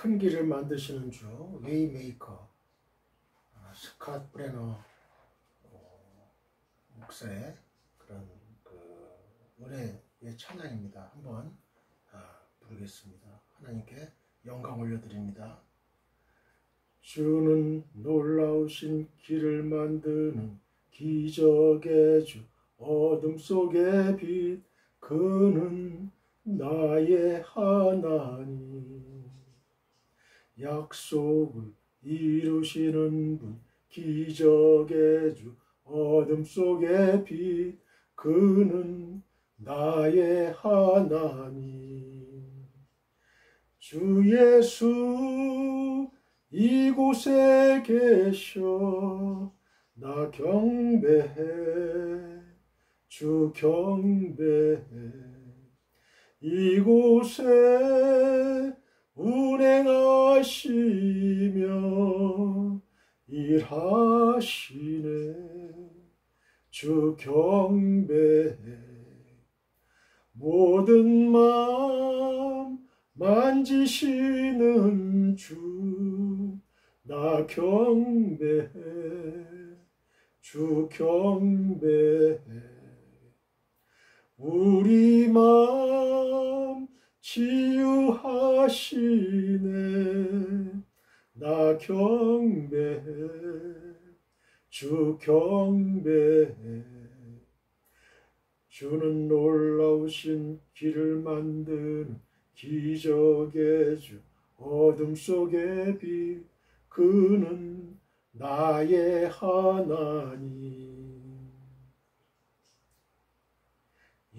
큰 길을 만드시는 주 웨이메이커 스캇 브레너 목사의 그런 은혜의 찬양입니다. 한번 부르겠습니다. 하나님께 영광 올려드립니다. 주는 놀라우신 길을 만드는 기적의 주, 어둠 속의 빛, 그는 나의 하나님. 약속을 이루시는 분, 기적의 주, 어둠 속의 빛, 그는 나의 하나님. 주 예수 이곳에 계셔, 나 경배해, 주 경배해. 이곳에 운행하시며 일하시네, 주 경배해. 모든 마음 만지시는 주, 나 경배해, 주 경배해. 우리 마음 치유하시네, 나 경배해, 주 경배해. 주는 놀라우신 길을 만드는 기적의 주, 어둠 속의 빛, 그는 나의 하나님.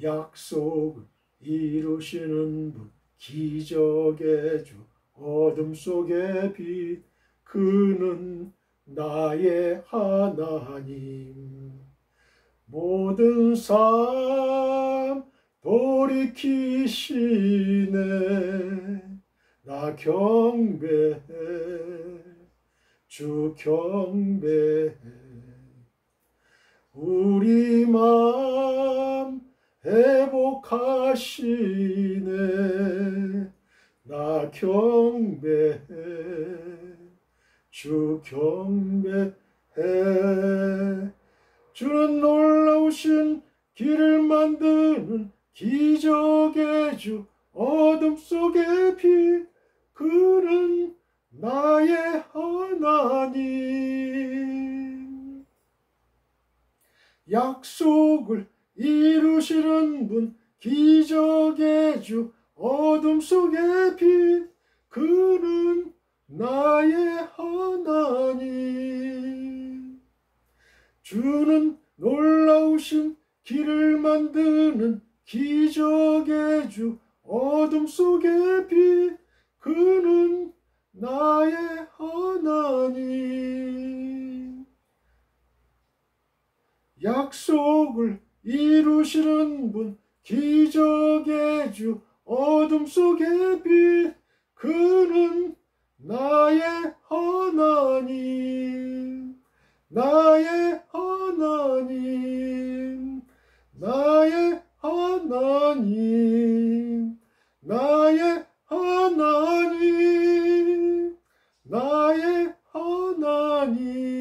약속을 이루시는 분, 기적의 주, 어둠 속의 빛, 그는 나의 하나님. 모든 삶 돌이키시네, 나 경배해, 주 경배해. 우리 마음 회복하시네, 나 경배해, 주 경배해. 주는 놀라우신 길을 만드는 기적의 주, 어둠 속의 빛, 그는 나의 하나님. 약속을 이루시는 분, 기적의 주, 어둠 속의 빛, 그는 나의 하나님. 주는 놀라우신 길을 만드는 기적의 주, 어둠 속의 빛, 그는 나의 하나님. 약속을 이루시는 분, 기적의 주, 어둠 속의 빛, 그는 나의 하나님. 나의 하나님, 나의 하나님, 나의 하나님, 나의 하나님.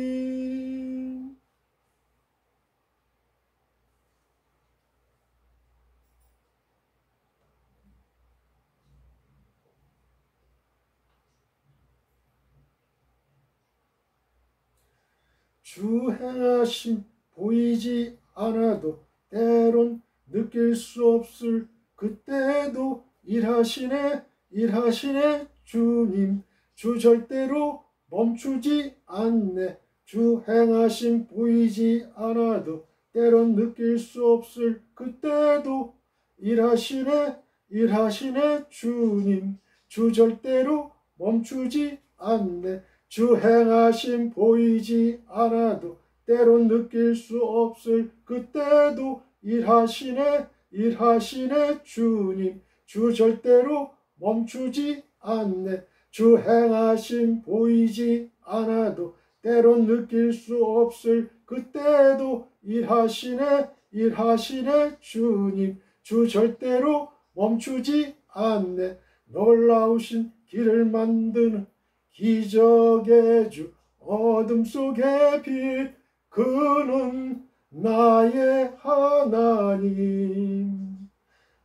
주 행하심 보이지 않아도 때론 느낄 수 없을 그때도 일하시네, 일하시네 주님. 주 절대로 멈추지 않네. 주 행하심 보이지 않아도 때론 느낄 수 없을 그때도 일하시네, 일하시네 주님. 주 절대로 멈추지 않네. 주 행하심 보이지 않아도 때론 느낄 수 없을 그때도 일하시네, 일하시네 주님. 주 절대로 멈추지 않네. 주 행하심 보이지 않아도 때론 느낄 수 없을 그때도 일하시네, 일하시네 주님. 주 절대로 멈추지 않네. 놀라우신 길을 만드는 기적의 주 어둠 속의 빛 그는 나의 하나님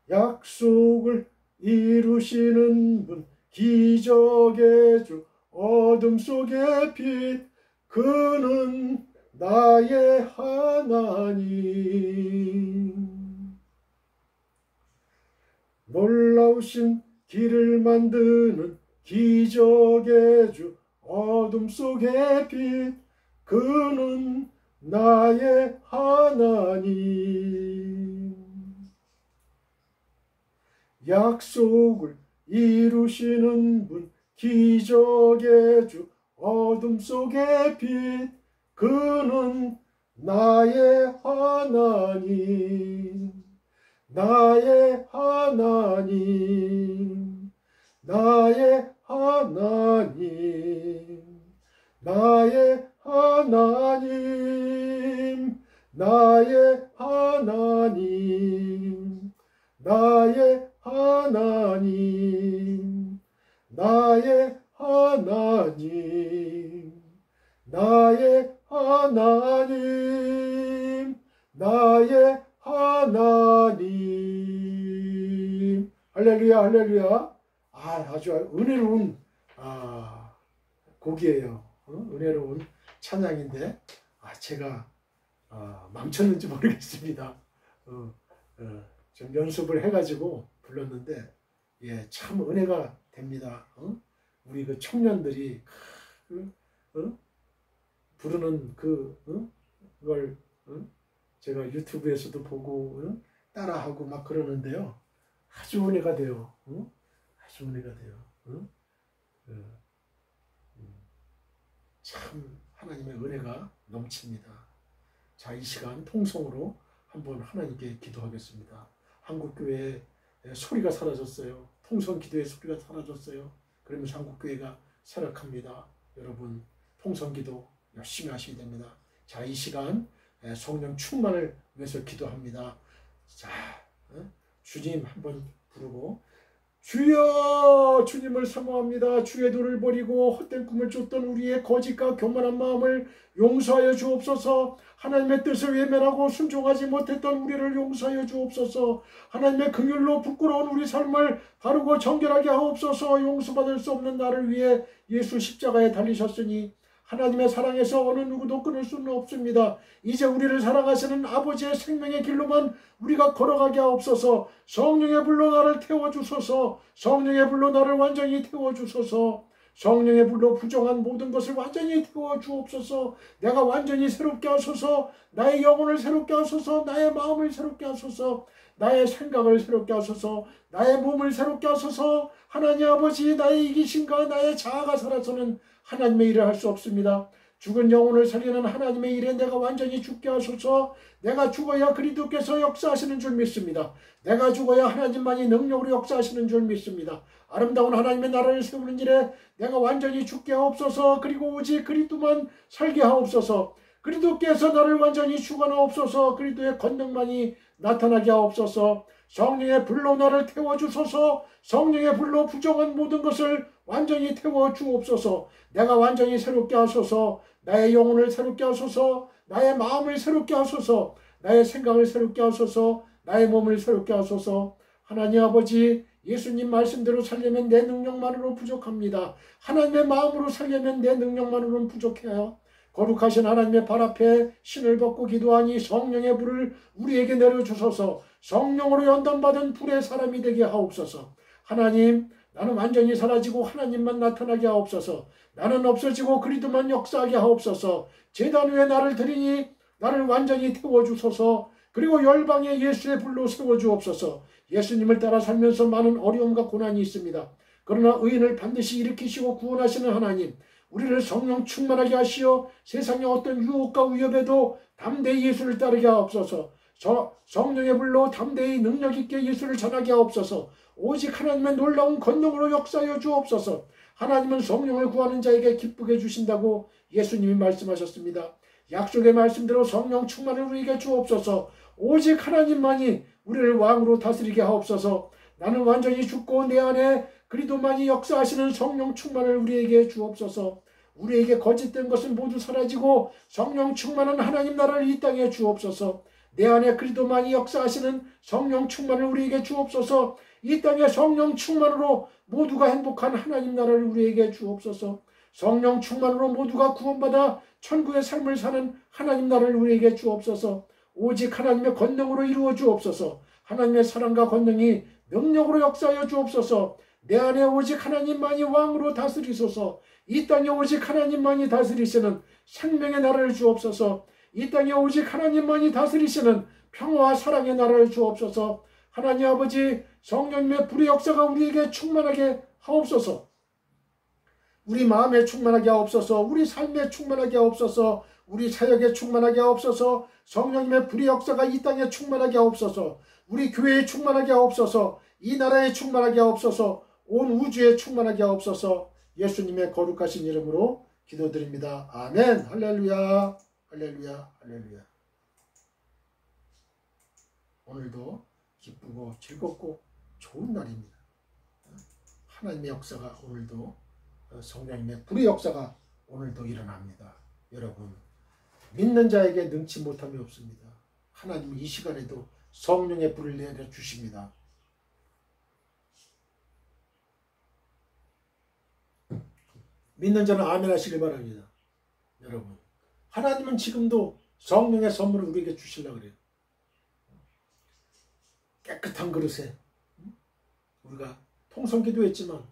약속을 이루시는 분 기적의 주 어둠 속의 빛 그는 나의 하나님 놀라우신 길을 만드는 기적의 주 어둠 속의 빛 그는 나의 하나님 약속을 이루시는 분 기적의 주 어둠 속의 빛 그는 나의 하나님 나의 하나님 나의 하나님 나의 하나님 나의 하나님 나의 하나님 나의 하나님 나의 하나님 나의 하나님 할렐루야 할렐루야 아주 은혜로운 곡이에요. 은혜로운 찬양인데 제가 망쳤는지 모르겠습니다. 좀 연습을 해가지고 불렀는데 참 은혜가 됩니다. 우리 그 청년들이 부르는 그걸 제가 유튜브에서도 보고 따라하고 막 그러는데요. 아주 은혜가 돼요. 아주 은혜가 돼요. 참 하나님의 은혜가 넘칩니다. 자, 이 시간 통성으로 한번 하나님께 기도하겠습니다. 한국교회의 소리가 사라졌어요. 통성 기도의 소리가 사라졌어요. 그러면서 한국교회가 쇠락합니다. 여러분 통성 기도 열심히 하셔야 됩니다. 자, 이 시간 성령 충만을 위해서 기도합니다. 자, 주님 한번 부르고 주여 주님을 사모합니다. 주의 도를 버리고 헛된 꿈을 쫓던 우리의 거짓과 교만한 마음을 용서하여 주옵소서. 하나님의 뜻을 외면하고 순종하지 못했던 우리를 용서하여 주옵소서. 하나님의 긍휼로 부끄러운 우리 삶을 바르고 정결하게 하옵소서. 용서받을 수 없는 나를 위해 예수 십자가에 달리셨으니 하나님의 사랑에서 어느 누구도 끊을 수는 없습니다. 이제 우리를 사랑하시는 아버지의 생명의 길로만 우리가 걸어가게 하옵소서. 성령의 불로 나를 태워주소서. 성령의 불로 나를 완전히 태워주소서. 성령의 불로 부정한 모든 것을 완전히 태워주옵소서. 내가 완전히 새롭게 하소서. 나의 영혼을 새롭게 하소서. 나의 마음을 새롭게 하소서. 나의 생각을 새롭게 하소서. 나의 몸을 새롭게 하소서. 하나님 아버지 나의 이기심과 나의 자아가 살아서는 하나님의 일을 할 수 없습니다. 죽은 영혼을 살리는 하나님의 일에 내가 완전히 죽게 하소서. 내가 죽어야 그리스도께서 역사하시는 줄 믿습니다. 내가 죽어야 하나님만이 능력으로 역사하시는 줄 믿습니다. 아름다운 하나님의 나라를 세우는 일에 내가 완전히 죽게 하옵소서. 그리고 오직 그리스도만 살게 하옵소서. 그리스도께서 나를 완전히 주관하옵소서. 그리스도의 권능만이 나타나게 하옵소서. 성령의 불로 나를 태워주소서. 성령의 불로 부정한 모든 것을 완전히 태워주옵소서. 내가 완전히 새롭게 하소서. 나의 영혼을 새롭게 하소서. 나의 마음을 새롭게 하소서. 나의 생각을 새롭게 하소서. 나의 몸을 새롭게 하소서. 하나님 아버지 예수님 말씀대로 살려면 내 능력만으로 부족합니다. 하나님의 마음으로 살려면 내 능력만으로는 부족해요. 거룩하신 하나님의 발 앞에 신을 벗고 기도하니 성령의 불을 우리에게 내려주소서. 성령으로 연단받은 불의 사람이 되게 하옵소서. 하나님 나는 완전히 사라지고 하나님만 나타나게 하옵소서. 나는 없어지고 그리스도만 역사하게 하옵소서. 제단 위에 나를 드리니 나를 완전히 태워주소서. 그리고 열방에 예수의 불로 세워주옵소서. 예수님을 따라 살면서 많은 어려움과 고난이 있습니다. 그러나 의인을 반드시 일으키시고 구원하시는 하나님, 우리를 성령 충만하게 하시어 세상의 어떤 유혹과 위협에도 담대히 예수를 따르게 하옵소서. 성령의 불로 담대히 능력 있게 예수를 전하게 하옵소서. 오직 하나님의 놀라운 권능으로 역사하여 주옵소서. 하나님은 성령을 구하는 자에게 기쁘게 주신다고 예수님이 말씀하셨습니다. 약속의 말씀대로 성령 충만을 우리에게 주옵소서. 오직 하나님만이 우리를 왕으로 다스리게 하옵소서. 나는 완전히 죽고 내 안에 그리도 많이 역사하시는 성령 충만을 우리에게 주옵소서. 우리에게 거짓된 것은 모두 사라지고 성령 충만한 하나님 나라를 이 땅에 주옵소서. 내 안에 그리도 많이 역사하시는 성령 충만을 우리에게 주옵소서. 이 땅에 성령 충만으로 모두가 행복한 하나님 나라를 우리에게 주옵소서. 성령 충만으로 모두가 구원받아 천국의 삶을 사는 하나님 나라를 우리에게 주옵소서. 오직 하나님의 권능으로 이루어 주옵소서. 하나님의 사랑과 권능이 능력으로 역사하여 주옵소서. 내 안에 오직 하나님만이 왕으로 다스리소서. 이 땅에 오직 하나님만이 다스리시는 생명의 나라를 주옵소서. 이 땅에 오직 하나님만이 다스리시는 평화와 사랑의 나라를 주옵소서. 하나님 아버지, 성령님의 불의 역사가 우리에게 충만하게 하옵소서. 우리 마음에 충만하게 하옵소서. 우리 삶에 충만하게 하옵소서. 우리 사역에 충만하게 하옵소서. 성령님의 불의 역사가 이 땅에 충만하게 하옵소서. 우리 교회에 충만하게 하옵소서. 이 나라에 충만하게 하옵소서. 온 우주에 충만하게 하옵소서. 예수님의 거룩하신 이름으로 기도드립니다. 아멘. 할렐루야. 할렐루야. 할렐루야. 오늘도 기쁘고 즐겁고 좋은 날입니다. 하나님의 역사가 오늘도, 성령님의 불의 역사가 오늘도 일어납니다. 여러분, 믿는 자에게 능치 못함이 없습니다. 하나님이 이 시간에도 성령의 불을 내려주십니다. 믿는 자는 아멘 하시길 바랍니다. 여러분, 하나님은 지금도 성령의 선물을 우리에게 주시려고 그래요. 깨끗한 그릇에 우리가 통성기도 했지만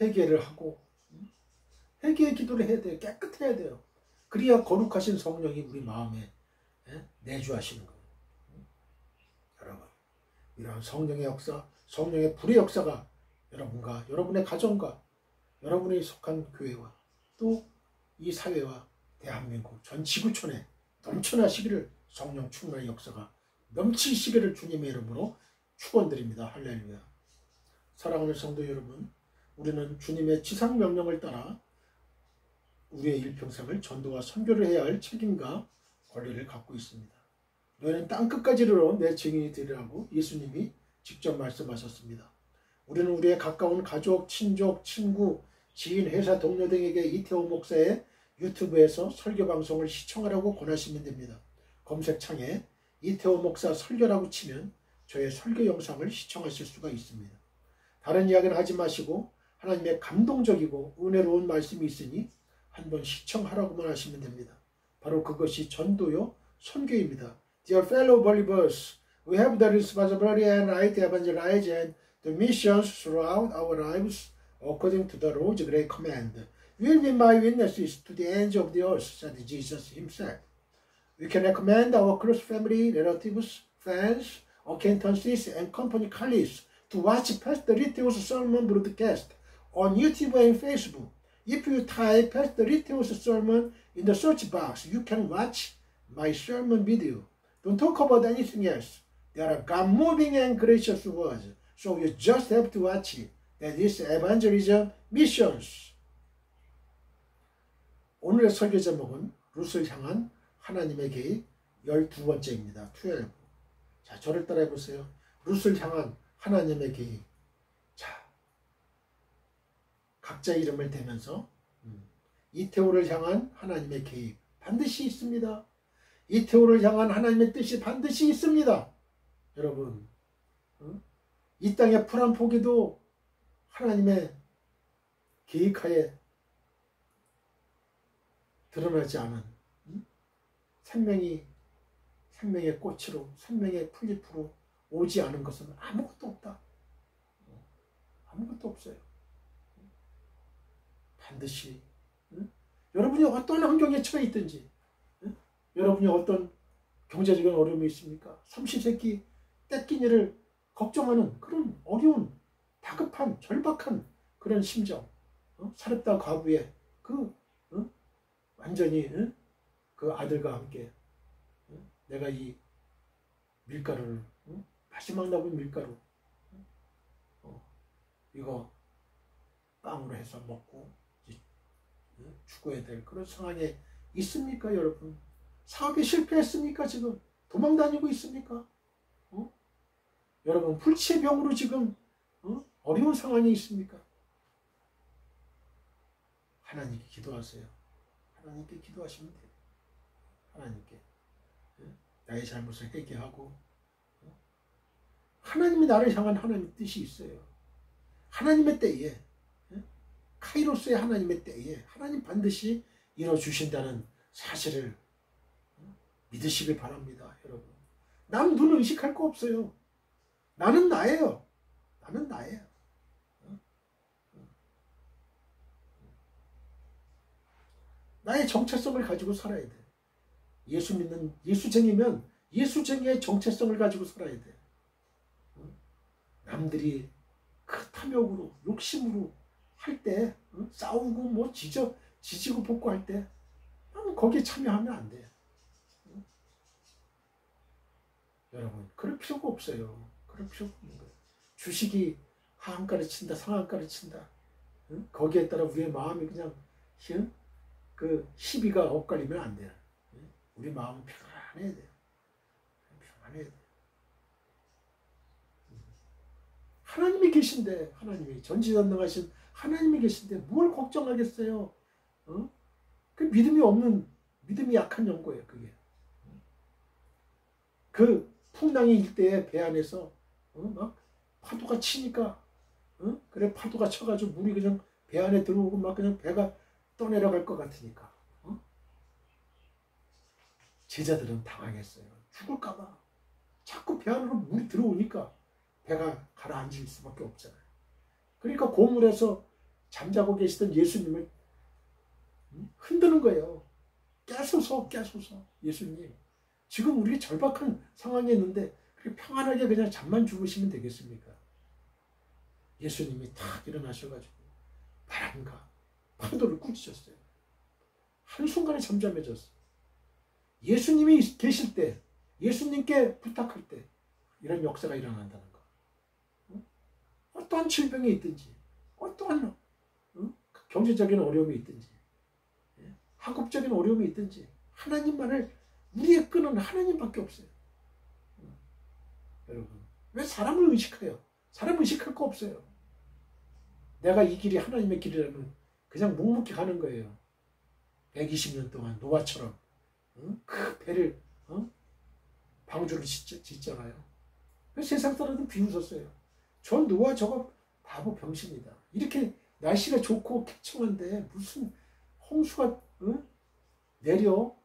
회개를 하고 회개의 기도를 해야 돼요. 깨끗해야 돼요. 그래야 거룩하신 성령이 우리 마음에 내주하시는 거예요. 여러분, 이러한 성령의 역사, 성령의 불의 역사가 여러분과 여러분의 가정과 여러분이 속한 교회와 또 이 사회와 대한민국 전 지구촌에 넘쳐나시기를, 성령 충만의 역사가 넘치시기를 주님의 이름으로 축원드립니다. 할렐루야. 사랑하는 성도 여러분, 우리는 주님의 지상 명령을 따라 우리의 일평생을 전도와 선교를 해야 할 책임과 권리를 갖고 있습니다. 너희는 땅끝까지 이르러 내 증인이 되리라고 예수님이 직접 말씀하셨습니다. 우리는 우리의 가까운 가족, 친족, 친구, 지인, 회사 동료 등에게 이태호 목사의 유튜브에서 설교 방송을 시청하라고 권하시면 됩니다. 검색창에 이태호 목사 설교라고 치면 저의 설교 영상을 시청하실 수가 있습니다. 다른 이야기는 하지 마시고 하나님의 감동적이고 은혜로운 말씀이 있으니 한번 시청하라고만 하시면 됩니다. 바로 그것이 전도요, 선교입니다. Dear fellow believers, we have the responsibility and right to evangelize and the missions throughout our lives according to the Lord's great command. You will be my witnesses to the ends of the earth, said Jesus himself. We can recommend our close family, relatives, friends, acquaintances, and company colleagues to watch Pastor Ritteo's sermon broadcast on YouTube and Facebook. If you type Pastor Ritteo's sermon in the search box, you can watch my sermon video. Don't talk about anything else. There are God-moving and gracious words, so you just have to watch it. That is evangelism missions. 오늘의 설교 제목은 룻을 향한 하나님의 계획 12번째입니다. 12. 자, 저를 따라해 보세요. 룻을 향한 하나님의 계획. 자, 각자 이름을 대면서 이태호를 향한 하나님의 계획 반드시 있습니다. 이태호를 향한 하나님의 뜻이 반드시 있습니다. 여러분, 이 땅의 풀 한 포기도 하나님의 계획하에 드러나지 않은 생명의 꽃으로, 생명의 풀잎으로 오지 않은 것은 아무것도 없다. 아무것도 없어요. 반드시 여러분이 어떤 환경에 처해 있든지, 여러분이 어떤 경제적인 어려움이 있습니까? 삼시세끼 떼끼니를 걱정하는 그런 어려운, 다급한, 절박한 그런 심정, 사렙다 과부의 완전히 그 아들과 함께 내가 이 밀가루를, 마지막 남은 밀가루 이거 빵으로 해서 먹고 죽어야 될 그런 상황에 있습니까, 여러분? 사업에 실패했습니까? 지금 도망다니고 있습니까? 여러분, 불치의 병으로 지금 어려운 상황에 있습니까? 하나님께 기도하세요. 하나님께 기도하시면 돼요. 하나님께 나의 잘못을 회개하고 하나님이 나를 향한 하나님의 뜻이 있어요. 하나님의 때에 카이로스의 하나님의 때에 하나님 반드시 이뤄주신다는 사실을 믿으시길 바랍니다. 여러분. 남 눈 의식할 거 없어요. 나는 나예요. 나는 나예요. 나의 정체성을 가지고 살아야 돼. 예수 믿는 예수쟁이면 예수쟁이의 정체성을 가지고 살아야 돼. 남들이 그 탐욕으로 욕심으로 할 때 싸우고 뭐 지지고 볶고 할 때 나는 거기에 참여하면 안 돼. 여러분 그럴 필요가 없어요. 그럴 필요가 없는 거예요. 주식이 하한가를 친다 상한가를 친다. 거기에 따라 우리의 마음이 그냥 그 시비가 엇갈리면 안 돼요. 우리 마음은 평안해야 돼요. 평안해야 돼요. 하나님이 계신데 하나님이 전지전능하신 하나님이 계신데 뭘 걱정하겠어요. 그 믿음이 약한 연고예요. 그게. 그 풍랑이 일 때에 배 안에서 막 파도가 치니까 그래 파도가 쳐가지고 물이 그냥 배 안에 들어오고 막 그냥 배가 떠내려갈 것 같으니까 제자들은 당황했어요. 죽을까봐 자꾸 배 안으로 물이 들어오니까 배가 가라앉을 수밖에 없잖아요. 그러니까 고물에서 잠자고 계시던 예수님을 흔드는 거예요. 깨소서 예수님. 지금 우리 절박한 상황에 있는데 그렇게 평안하게 그냥 잠만 주무시면 되겠습니까? 예수님이 탁 일어나셔가지고 바람과 파도를 꾸짖으셨어요. 한순간에 잠잠해졌어요. 예수님이 계실 때 예수님께 부탁할 때 이런 역사가 일어난다는 거. 어떠한 질병이 있든지 어떠한 경제적인 어려움이 있든지 학업적인 어려움이 있든지 하나님만을 우리의 끈은 하나님밖에 없어요. 여러분 왜 사람을 의식해요? 사람 의식할 거 없어요. 내가 이 길이 하나님의 길이라면 그냥 묵묵히 가는 거예요. 120년 동안 노아처럼 그 배를 방주를 짓잖아요. 세상 사람들은 비웃었어요. 저 노아 저거 바보 병신이다. 이렇게 날씨가 좋고 쾌청한데 무슨 홍수가 내려?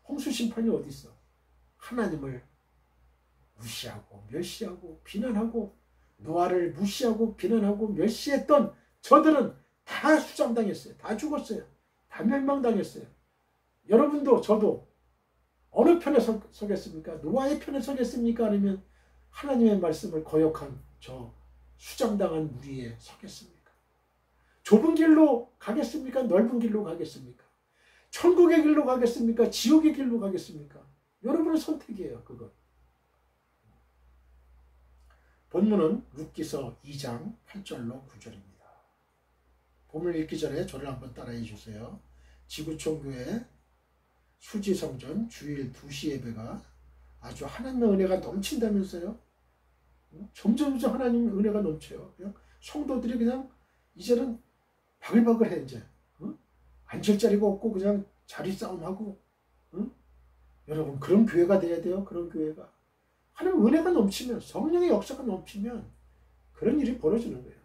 홍수 심판이 어디 있어? 하나님을 무시하고 멸시하고 비난하고 노아를 무시하고 비난하고 멸시했던 저들은 다 수장당했어요. 다 죽었어요. 다 멸망당했어요. 여러분도 저도 어느 편에 서겠습니까? 노아의 편에 서겠습니까? 아니면 하나님의 말씀을 거역한 저 수장당한 무리에 서겠습니까? 좁은 길로 가겠습니까? 넓은 길로 가겠습니까? 천국의 길로 가겠습니까? 지옥의 길로 가겠습니까? 여러분의 선택이에요. 그거. 본문은 룻기서 2장 8절로 9절입니다. 본문을 읽기 전에 저를 한번 따라해 주세요. 지구촌교회 수지성전 주일 2시 예배가 아주 하나님의 은혜가 넘친다면서요. 점점 하나님의 은혜가 넘쳐요. 그냥 성도들이 그냥 이제는 바글바글해 이제. 앉을 자리가 없고 그냥 자리 싸움하고. 여러분 그런 교회가 돼야 돼요. 그런 교회가. 하나님 은혜가 넘치면 성령의 역사가 넘치면 그런 일이 벌어지는 거예요.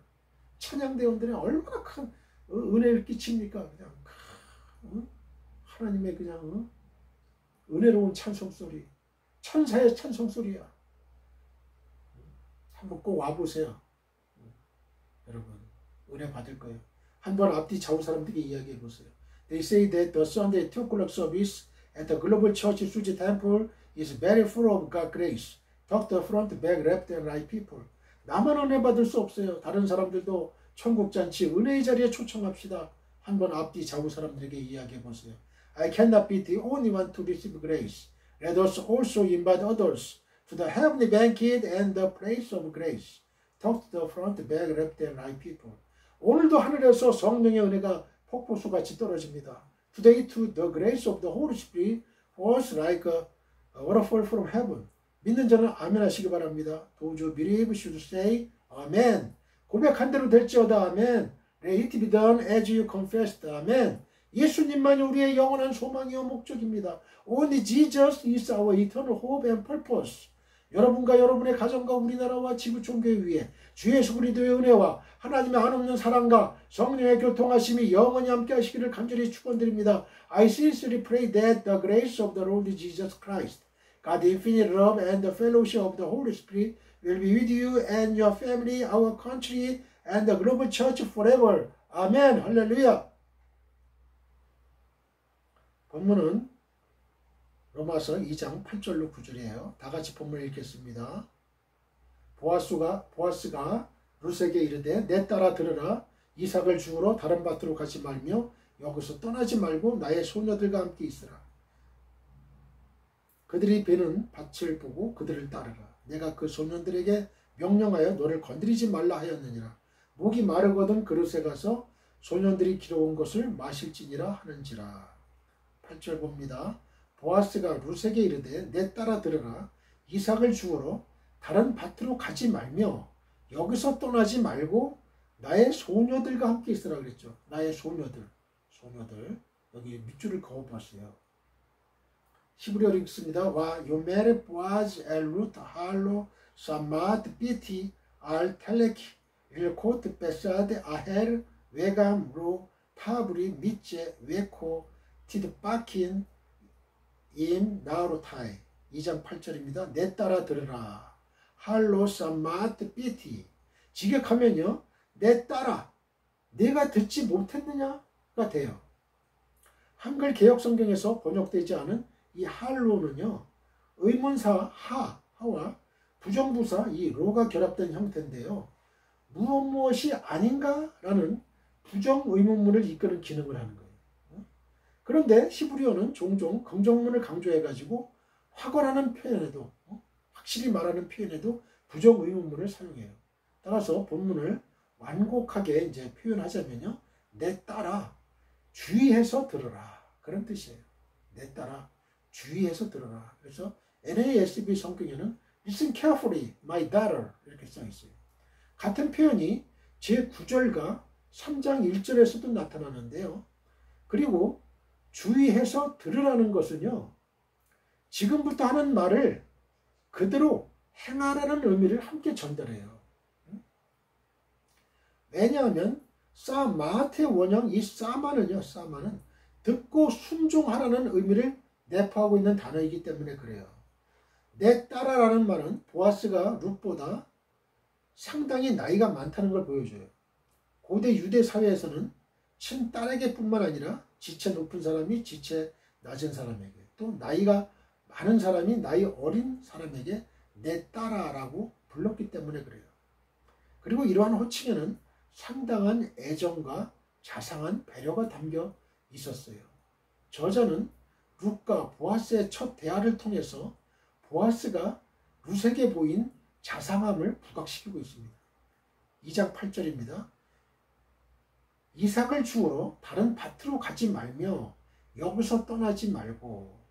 찬양대원들이 얼마나 큰 은혜를 끼칩니까? 그냥 하나님의 그냥 은혜로운 찬송소리, 천사의 찬송소리야. 한번 꼭 와보세요. 여러분 은혜 받을 거예요. 한번 앞뒤 좌우 사람들에게 이야기해 보세요. They say that the Sunday 2 o'clock service at the Global Church Suji Temple is very full of God's grace. Talk the front, back, left, and right people. 나만 은혜 받을 수 없어요. 다른 사람들도 천국잔치 은혜의 자리에 초청합시다. 한번 앞뒤 좌우 사람들에게 이야기해 보세요. I cannot be the only one to receive grace. Let us also invite others to the heavenly banquet and the place of grace. Talk to the front, back, left, and right people. 오늘도 하늘에서 성령의 은혜가 폭포수같이 떨어집니다. Today too the grace of the Holy Spirit falls like a waterfall from heaven. 믿는 자는 아멘 하시기 바랍니다. Those who believe should say 아멘. 고백한 대로 될지어다 아멘. Let it be done as you confessed. 아멘. 예수님만이 우리의 영원한 소망이요 목적입니다. Only Jesus is our eternal hope and purpose. 여러분과 여러분의 가정과 우리나라와 지구 종교에 위해 주 예수 그리스도의 은혜와 하나님의 한없는 사랑과 성령의 교통하심이 영원히 함께 하시기를 간절히 축원드립니다. I sincerely pray that the grace of the Lord Jesus Christ, God's infinite love and the fellowship of the Holy Spirit will be with you and your family, our country, and the global church forever. 아멘. 할렐루야. 본문은 로마서 2장 8절로 9절이에요. 다 같이 본문을 읽겠습니다. 보아스가 룻에게 이르되 내 딸아 들으라. 이삭을 죽으러 다른 밭으로 가지 말며 여기서 떠나지 말고 나의 소녀들과 함께 있으라. 그들이 베는 밭을 보고 그들을 따르라. 내가 그 소년들에게 명령하여 너를 건드리지 말라 하였느니라. 목이 마르거든 그릇에 가서 소년들이 길어온 것을 마실지니라 하는지라. 8절 봅니다. 보아스가 룻에게 이르되 내 딸아 들으라. 이삭을 죽으러 다른 밭으로 가지 말며 여기서 떠나지 말고 나의 소녀들과 함께 있으라 그랬죠. 나의 소녀들. 여기 밑줄을 그어봤어요. 히브리어로 읽습니다. 와 요메르 보아즈 엘 루트 할로 사마트 비티 알 텔레키 릴코트 베사데 아헤르 외감 로 타브리 미체 웨코 티드 바킨 임 나우로타이 2장 8절입니다. 내 딸아 들으라. 할로 사마트 비티 직역하면요. 내 딸아 내가 듣지 못했느냐가 돼요. 한글 개혁성경에서 번역되지 않은 이 할로는요. 의문사 하와 부정부사 이 로가 결합된 형태인데요. 무엇이 아닌가라는 부정의문문을 이끄는 기능을 하는 거예요. 그런데 히브리어는 종종 긍정문을 강조해가지고 확언하는 표현에도 확실히 말하는 표현에도 부정의문문을 사용해요. 따라서 본문을 완곡하게 이제 표현하자면요. 내 딸아 주의해서 들으라 그런 뜻이에요. 내 딸아 주의해서 들으라. 그래서 NASB 성경에는 Listen carefully, my daughter 이렇게 써 있어요. 같은 표현이 제9절과 3장 1절에서도 나타나는데요. 그리고 주의해서 들으라는 것은요. 지금부터 하는 말을 그대로 행하라는 의미를 함께 전달해요. 왜냐하면 사마트의 원형 이 사마는요. 사마는 듣고 순종하라는 의미를 내포하고 있는 단어이기 때문에 그래요. 내 딸아라는 말은 보아스가 룻보다 상당히 나이가 많다는 걸 보여줘요. 고대 유대 사회에서는 친딸에게 뿐만 아니라 지체 높은 사람이 지체 낮은 사람에게 또 나이가 많은 사람이 나이 어린 사람에게 내 딸아라고 불렀기 때문에 그래요. 그리고 이러한 호칭에는 상당한 애정과 자상한 배려가 담겨 있었어요. 저자는 룻과 보아스의 첫 대화를 통해서 보아스가 룻에게 보인 자상함을 부각시키고 있습니다. 2장 8절입니다. 이삭을 주우러 다른 밭으로 가지 말며 여기서 떠나지 말고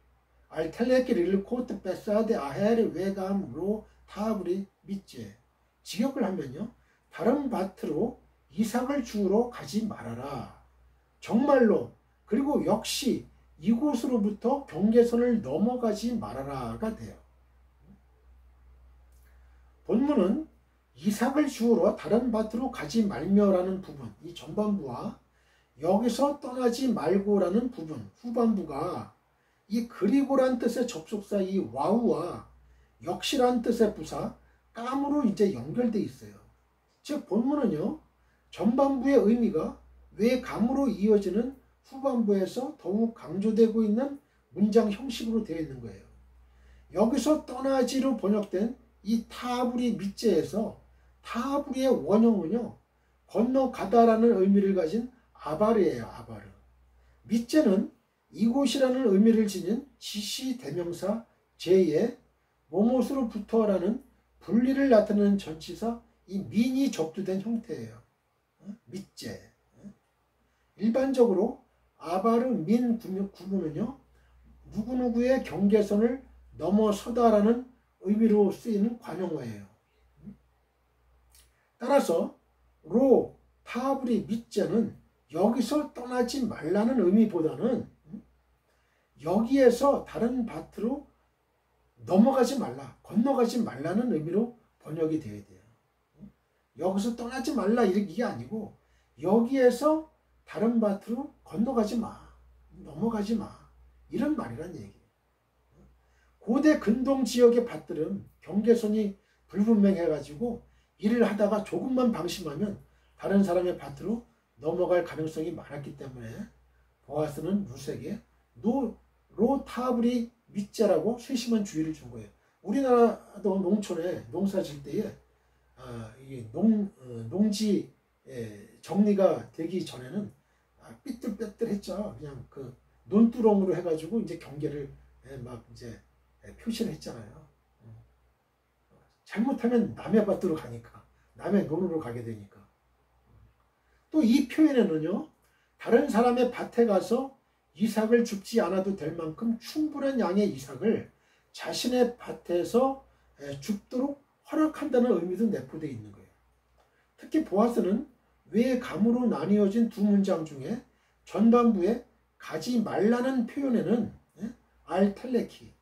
알텔레키 릴코트 베사데 아헤르 외감 로 타브리 밑제 직역을 하면요. 다른 밭으로 이삭을 주우러 가지 말아라. 정말로 그리고 역시 이곳으로부터 경계선을 넘어가지 말아라가 돼요. 본문은 이삭을 주우러 다른 밭으로 가지 말며라는 부분, 이 전반부와 여기서 떠나지 말고라는 부분, 후반부가 이 그리고란 뜻의 접속사 이 와우와 역시란 뜻의 부사 깜으로 이제 연결돼 있어요. 즉 본문은요. 전반부의 의미가 왜 감으로 이어지는 후반부에서 더욱 강조되고 있는 문장 형식으로 되어 있는 거예요. 여기서 떠나지로 번역된 이 타브리 밑제에서 타브리의 원형은요. 건너가다라는 의미를 가진 아바르예요. 아바르. 밑제는 이곳이라는 의미를 지닌 지시 대명사 제에 뭐뭇으로부터라는 분리를 나타내는 전치사 이 민이 접두된 형태예요. 밑제. 일반적으로 아바르 민 구문은요. 누구누구의 경계선을 넘어서다라는 의미로 쓰이는 관용어예요. 따라서 로, 타브리 밑자는 여기서 떠나지 말라는 의미보다는 여기에서 다른 밭으로 넘어가지 말라, 건너가지 말라는 의미로 번역이 되어야 돼요. 여기서 떠나지 말라 이게 아니고 여기에서 다른 밭으로 건너가지 마, 넘어가지 마, 이런 말이란 얘기예요. 고대 근동 지역의 밭들은 경계선이 불분명해가지고 일을 하다가 조금만 방심하면 다른 사람의 밭으로 넘어갈 가능성이 많았기 때문에 보아스는 룻에게 로타브리 밑자라고 세심한 주의를 준 거예요. 우리나라도 농촌에 농사 질 때에 농지 정리가 되기 전에는 삐뚤빼뚤했죠. 그냥 그 논두렁으로 해가지고 이제 경계를 막 이제 표시를 했잖아요. 잘못하면 남의 밭으로 가니까, 남의 논으로 가게 되니까. 또 이 표현에는요, 다른 사람의 밭에 가서 이삭을 줍지 않아도 될 만큼 충분한 양의 이삭을 자신의 밭에서 줍도록 허락한다는 의미도 내포되어 있는 거예요. 특히 보아스는 외 감으로 나뉘어진 두 문장 중에 전반부에 가지 말라는 표현에는 알텔레키,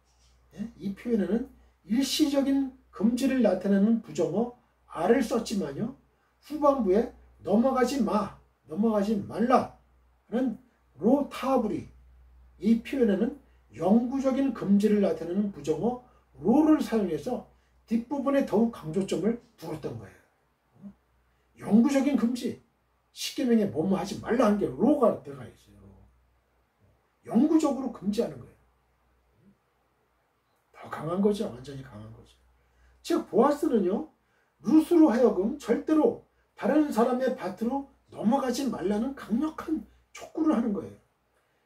이 표현에는 일시적인 금지를 나타내는 부정어 알을 썼지만요, 후반부에 넘어가지 마, 넘어가지 말라는 로타브리, 이 표현에는 영구적인 금지를 나타내는 부정어 로를 사용해서 뒷부분에 더욱 강조점을 두었던 거예요. 영구적인 금지, 십계명에 뭐뭐 하지 말라 하는 게 로가 들어가 있어요. 영구적으로 금지하는 거예요. 더 강한 거죠. 완전히 강한 거죠. 즉 보아스는요, 룻으로 하여금 절대로 다른 사람의 밭으로 넘어가지 말라는 강력한 촉구를 하는 거예요.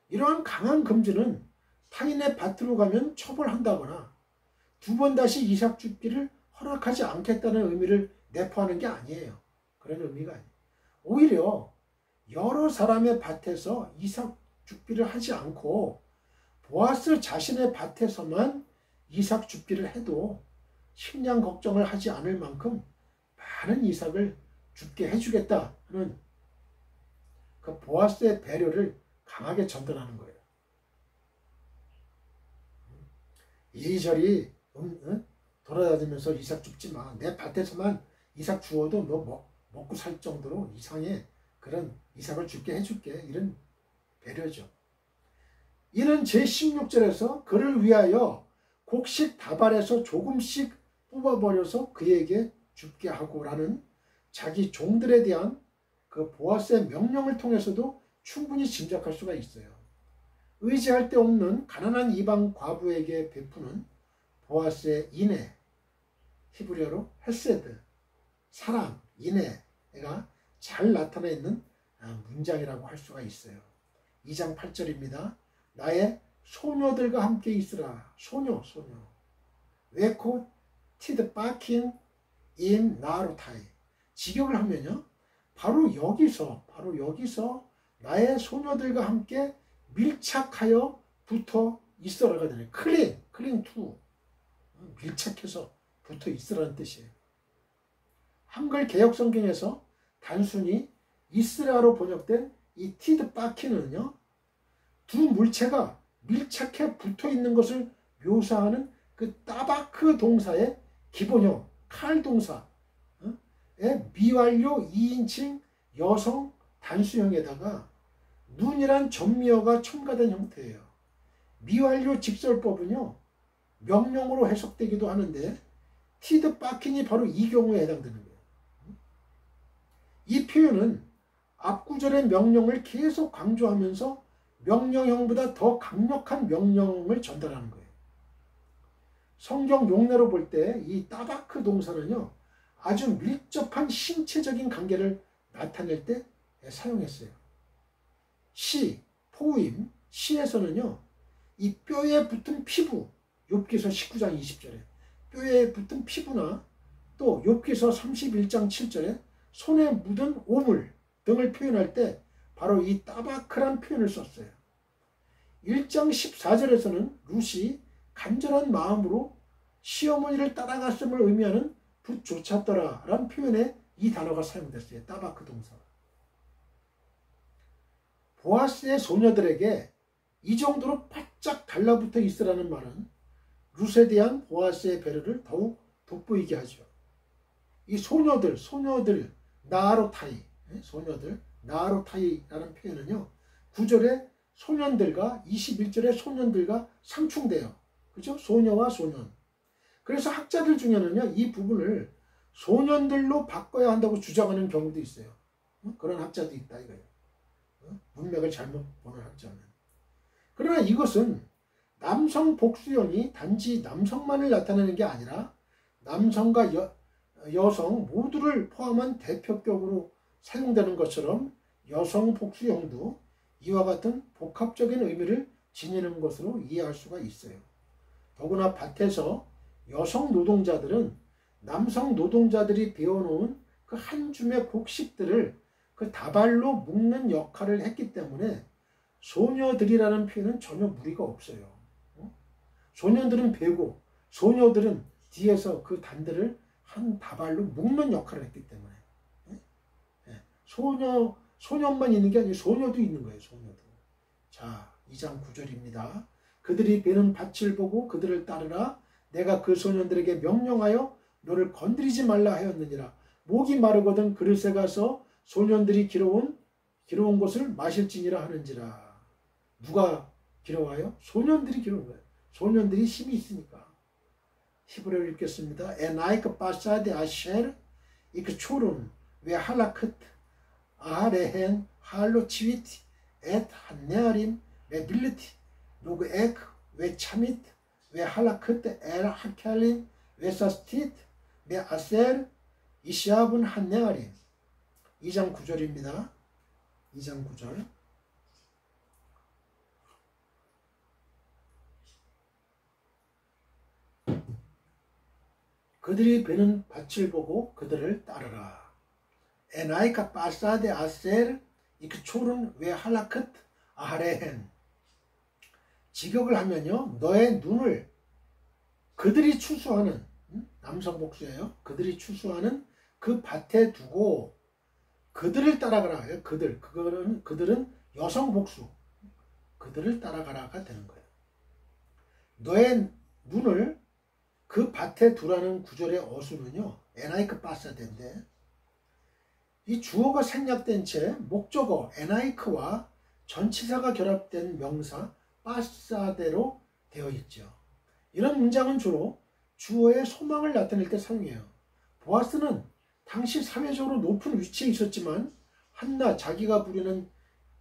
이러한 강한 금지는 타인의 밭으로 가면 처벌한다거나 두 번 다시 이삭 줍기를 허락하지 않겠다는 의미를 내포하는 게 아니에요. 그런 의미가 아니에요. 오히려 여러 사람의 밭에서 이삭 줍기를 하지 않고 보아스 자신의 밭에서만 이삭 줍기를 해도 식량 걱정을 하지 않을 만큼 많은 이삭을 줍게 해주겠다 하는 그 보아스의 배려를 강하게 전달하는 거예요. 이리저리 돌아다니면서 이삭 줍지 마. 내 밭에서만 이삭 주어도 너 먹고 살 정도로 이상의 그런 이삭을 줍게 해줄게. 이런 배려죠. 이는 제16절에서 그를 위하여 곡식 다발에서 조금씩 뽑아버려서 그에게 줍게 하고라는 자기 종들에 대한 그 보아스의 명령을 통해서도 충분히 짐작할 수가 있어요. 의지할 데 없는 가난한 이방 과부에게 베푸는 보아스의 인애, 히브리어로 헤세드, 사랑, 인애가 잘 나타나 있는 문장이라고 할 수가 있어요. 2장 8절입니다. 나의 소녀들과 함께 있으라. 소녀. 웨코 티드 바킨 인 나루타이. 직역을 하면요, 바로 여기서 나의 소녀들과 함께 밀착하여 붙어 있어라가 되네요. 클링 투, 밀착해서 붙어 있으라는 뜻이에요. 한글 개역 성경에서 단순히 있으라로 번역된 이 티드 바키는요, 두 물체가 밀착해 붙어 있는 것을 묘사하는 그 따바크 동사의 기본형 칼 동사의 미완료 2인칭 여성 단수형에다가 눈이란 전미어가 첨가된 형태예요. 미완료 직설법은요, 명령으로 해석되기도 하는데 티드 바킨이 바로 이 경우에 해당되는 거예요. 이 표현은 앞구절의 명령을 계속 강조하면서 명령형보다 더 강력한 명령을 전달하는 거예요. 성경 용례로 볼 때 이 따바크 동사는요, 아주 밀접한 신체적인 관계를 나타낼 때 사용했어요. 포임, 시에서는요, 이 뼈에 붙은 피부, 욥기서 19장 20절에 뼈에 붙은 피부나 또 욥기서 31장 7절에 손에 묻은 오물 등을 표현할 때 바로 이 따바크란 표현을 썼어요. 1장 14절에서는 룻이 간절한 마음으로 시어머니를 따라갔음을 의미하는 붓 쫓았더라 라는 표현에 이 단어가 사용됐어요. 따바크 동사. 보아스의 소녀들에게 이 정도로 바짝 달라붙어 있으라는 말은 룻에 대한 보아스의 배려를 더욱 돋보이게 하죠. 이 소녀들 나아로타이, 소녀들 나아로타이라는 표현은요, 9절에 소년들과 21절에 소년들과 상충돼요. 그죠? 소녀와 소년. 그래서 학자들 중에는요, 이 부분을 소년들로 바꿔야 한다고 주장하는 경우도 있어요. 그런 학자도 있다 이거예요. 문맥을 잘못 보는 학자는. 그러나 이것은 남성 복수형이 단지 남성만을 나타내는 게 아니라 남성과 여성 모두를 포함한 대표격으로 사용되는 것처럼 여성 복수형도 이와 같은 복합적인 의미를 지니는 것으로 이해할 수가 있어요. 더구나 밭에서 여성 노동자들은 남성 노동자들이 베어놓은 그 한 줌의 곡식들을 그 다발로 묶는 역할을 했기 때문에 소녀들이라는 표현은 전혀 무리가 없어요. 소년들은 베고 소녀들은 뒤에서 그 단들을 한 다발로 묶는 역할을 했기 때문에 소년만 있는 게 아니고 소녀도 있는 거예요. 소녀도. 자, 2장 9절입니다. 그들이 베는 밭을 보고 그들을 따르라. 내가 그 소년들에게 명령하여 너를 건드리지 말라 하였느니라. 목이 마르거든 그릇에 가서 소년들이 길어온 것을 마실지니라 하는지라. 누가 길어와요? 소년들이 길어온 거예요. 소년들이 힘이 있으니까. 히브리어를 읽겠습니다. 에나이크 바사데 아쉘 이크 초론 왜 할라크트 아하레헨 할로 치위티 엣 한네아림 왜 빌리티 노그 에크 왜 차미트 왜 할라크트 엘 하켈린 왜 사스티트 왜 아셀 이시아분 한네아림. 2장 9절입니다. 2장 9절. 그들이 베는 밭을 보고 그들을 따르라. 에나이카 바사데 아셀 이크초른 왜 할라크트 아하레헨. 직역을 하면요, 너의 눈을 그들이 추수하는, 남성 복수예요. 그들이 추수하는 그 밭에 두고 그들을 따라가라. 그들은 여성 복수. 그들을 따라가라가 되는 거예요. 너의 눈을 그 밭에 두라는 구절의 어수는요, 에나이크 바사데인데, 이 주어가 생략된 채 목적어 에나이크와 전치사가 결합된 명사 바사데로 되어 있죠. 이런 문장은 주로 주어의 소망을 나타낼 때 사용해요. 보아스는 당시 사회적으로 높은 위치에 있었지만 한낱 자기가 부리는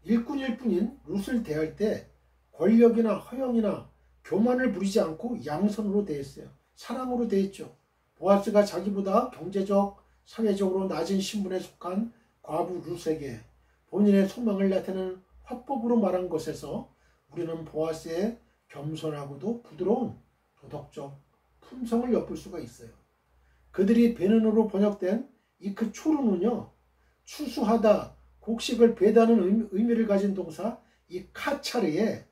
일꾼일 뿐인 룻을 대할 때 권력이나 허영이나 교만을 부리지 않고 양선으로 대했어요. 사랑으로 대했죠. 보아스가 자기보다 경제적, 사회적으로 낮은 신분에 속한 과부 룻에게 본인의 소망을 나타내는 화법으로 말한 것에서 우리는 보아스의 겸손하고도 부드러운 도덕적 품성을 엿볼 수가 있어요. 그들이 베는으로 번역된 이 그 초르는요, 추수하다, 곡식을 베다는 의미를 가진 동사 이 카차르의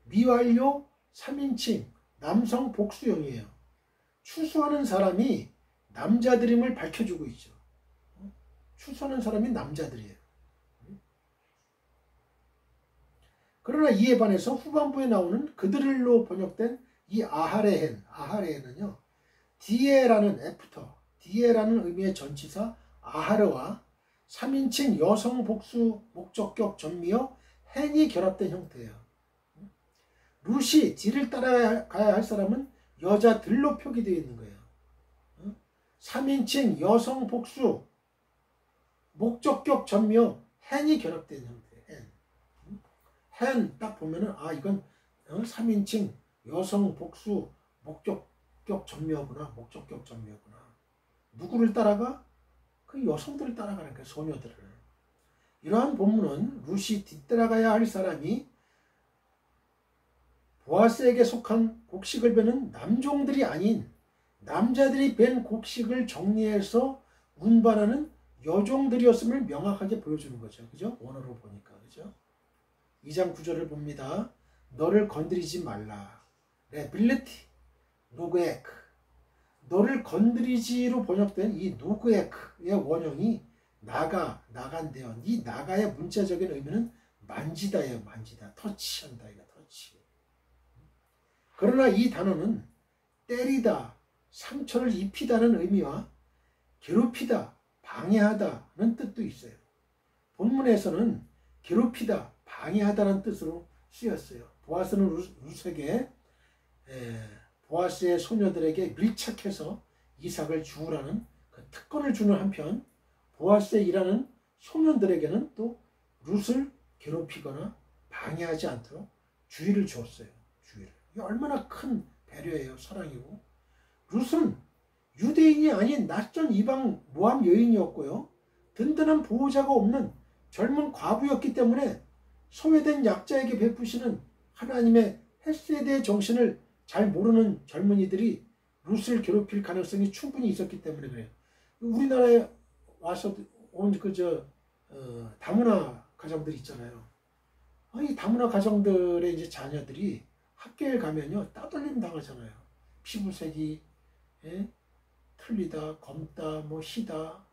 미완료 3인칭 남성 복수형이에요. 추수하는 사람이 남자들임을 밝혀주고 있죠. 추수하는 사람이 남자들이에요. 그러나 이에 반해서 후반부에 나오는 그들로 번역된 이 아하레헨은요, 디에라는 애프터, 디에라는 의미의 전치사 아하르와 3인칭 여성 복수 목적격 전미어 헨이 결합된 형태예요. 룻이 뒤를 따라가야 할 사람은 여자들로 표기되어 있는 거예요. 3인칭 여성 복수 목적격 전미어 헨이 결합된 형태예요. 헨 딱 보면은 이건 3인칭 여성 복수 목적격 전미어구나. 목적격 전미어구나. 누구를 따라가? 그 여성들을 따라가는 거예요. 소녀들을. 이러한 본문은 룻이 뒤따라가야 할 사람이 보아스에게 속한 곡식을 베는 남종들이 아닌 남자들이 벤 곡식을 정리해서 운반하는 여종들이었음을 명확하게 보여주는 거죠. 그죠? 원어로 보니까. 그죠? 2장 9절을 봅니다. 너를 건드리지 말라. 레빌리티 노그에크. 너를 건드리지로 번역된 이 노그에크의 원형이 나간대요. 이 나가의 문자적인 의미는 만지다예요. 만지다. 터치한다. 이거 터치. 그러나 이 단어는 때리다, 상처를 입히다는 의미와 괴롭히다, 방해하다는 뜻도 있어요. 본문에서는 괴롭히다, 방해하다는 뜻으로 쓰였어요. 보아스는 룻에게 보아스의 소녀들에게 밀착해서 이삭을 주우라는 그 특권을 주는 한편 보아스의 일하는 소년들에게는 또 룻을 괴롭히거나 방해하지 않도록 주의를 주었어요. 주의를. 이게 얼마나 큰 배려예요. 사랑이고. 룻은 유대인이 아닌 낯선 이방 모함 여인이었고요. 든든한 보호자가 없는 젊은 과부였기 때문에 소외된 약자에게 베푸시는 하나님의 헤세드의 정신을 잘 모르는 젊은이들이 룻을 괴롭힐 가능성이 충분히 있었기 때문에 그래요. 우리나라에 와서 온 다문화 가정들 있잖아요. 이 다문화 가정들의 이제 자녀들이 학교에 가면요 따돌림 당하잖아요. 피부색이 틀리다, 검다, 뭐 희다,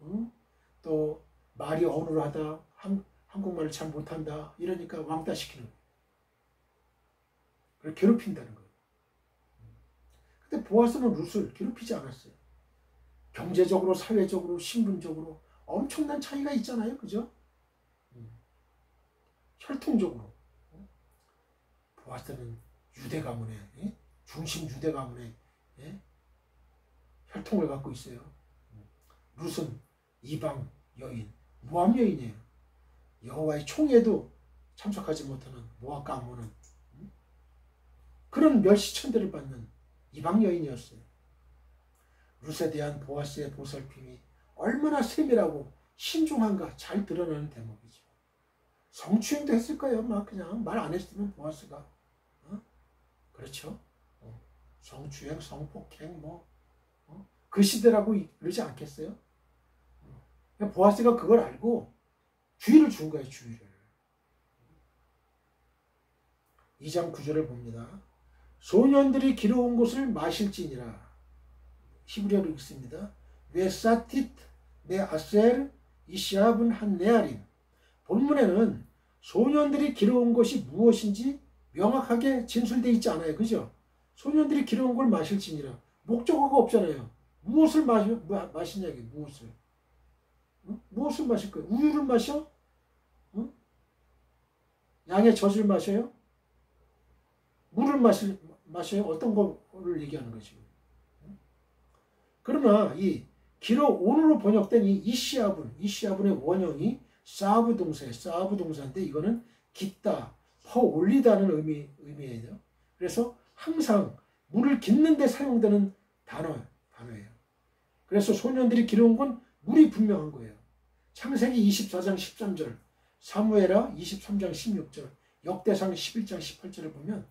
또 말이 어눌하다, 한국말을 잘 못한다 이러니까 왕따 시키는 거예요. 그걸 괴롭힌다는 거예요. 근데 보아스는 룻을 괴롭히지 않았어요. 경제적으로, 사회적으로, 신분적으로 엄청난 차이가 있잖아요. 그죠? 혈통적으로. 보아스는 유대 가문의 중심 유대 가문의 혈통을 갖고 있어요. 룻은 이방 여인, 모함 여인이에요. 여호와의 총회도 참석하지 못하는 모압 가문은 그런 멸시천대를 받는 이방 여인이었어요. 룻에 대한 보아스의 보살핌이 얼마나 세밀하고 신중한가 잘 드러나는 대목이죠. 성추행도 했을까요? 막 그냥 말 안 했으면 보아스가 그렇죠? 성추행, 성폭행 그 시대라고 그러지 않겠어요? 보아스가 그걸 알고 주의를 준 거예요. 주의를. 2장 9절을 봅니다. 소년들이 길어온 곳을 마실지니라. 히브리어로 읽습니다. 웨사티트 네 아셀 이시압은 한 네아림. 본문에는 소년들이 길어온 것이 무엇인지 명확하게 진술되어 있지 않아요. 그죠? 소년들이 길어온 걸 마실지니라. 목적어가 없잖아요. 무엇을 마시냐 이게 무엇을. 무엇을 마실 거예요? 우유를 마셔? 양의 젖을 마셔요? 물을 마셔요? 어떤 거를 얘기하는 거지? 그러나 이 길어온으로 번역된 이 이시아분의 원형이 사브 동사예요. 사브 동사인데 이거는 깃다, 퍼올리다는 의미예요. 그래서 항상 물을 깃는 데 사용되는 단어예요. 그래서 소년들이 길어온 건 물이 분명한 거예요. 창세기 24장 13절, 사무엘하 23장 16절, 역대상 11장 18절을 보면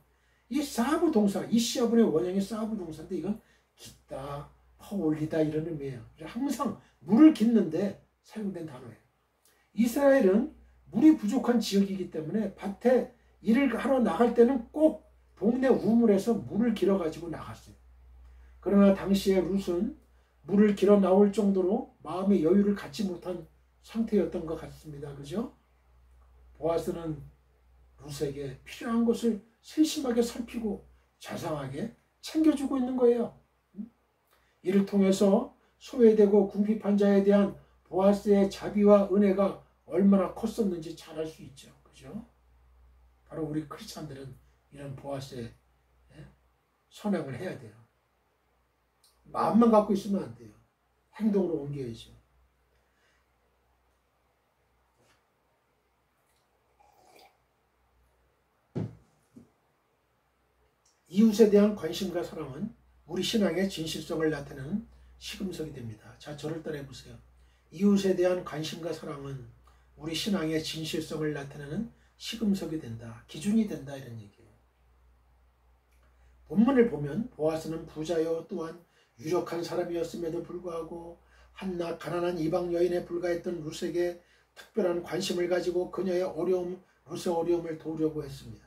이 사브 동사, 이시아분의 원형이 사브 동사인데 이건 깃다, 퍼올리다 이런 의미예요. 항상 물을 깃는데 사용된 단어예요. 이스라엘은 물이 부족한 지역이기 때문에 밭에 일을 하러 나갈 때는 꼭 동네 우물에서 물을 길어 가지고 나갔어요. 그러나 당시에 룻은 물을 길어 나올 정도로 마음의 여유를 갖지 못한 상태였던 것 같습니다. 그죠? 보아스는 룻에게 필요한 것을 세심하게 살피고 자상하게 챙겨주고 있는 거예요. 이를 통해서 소외되고 궁핍한 자에 대한 보아스의 자비와 은혜가 얼마나 컸었는지 잘 알 수 있죠. 그죠? 바로 우리 크리스찬들은 이런 보아스의 선행을 해야 돼요. 마음만 갖고 있으면 안 돼요. 행동으로 옮겨야죠. 이웃에 대한 관심과 사랑은 우리 신앙의 진실성을 나타내는 시금석이 됩니다. 자, 저를 따라해 보세요. 이웃에 대한 관심과 사랑은 우리 신앙의 진실성을 나타내는 시금석이 된다. 기준이 된다. 이런 얘기예요. 본문을 보면 보아스는 부자요 또한 유력한 사람이었음에도 불구하고 한낱 가난한 이방 여인에 불과했던 룻에게 특별한 관심을 가지고 그녀의 룻의 어려움을 도우려고 했습니다.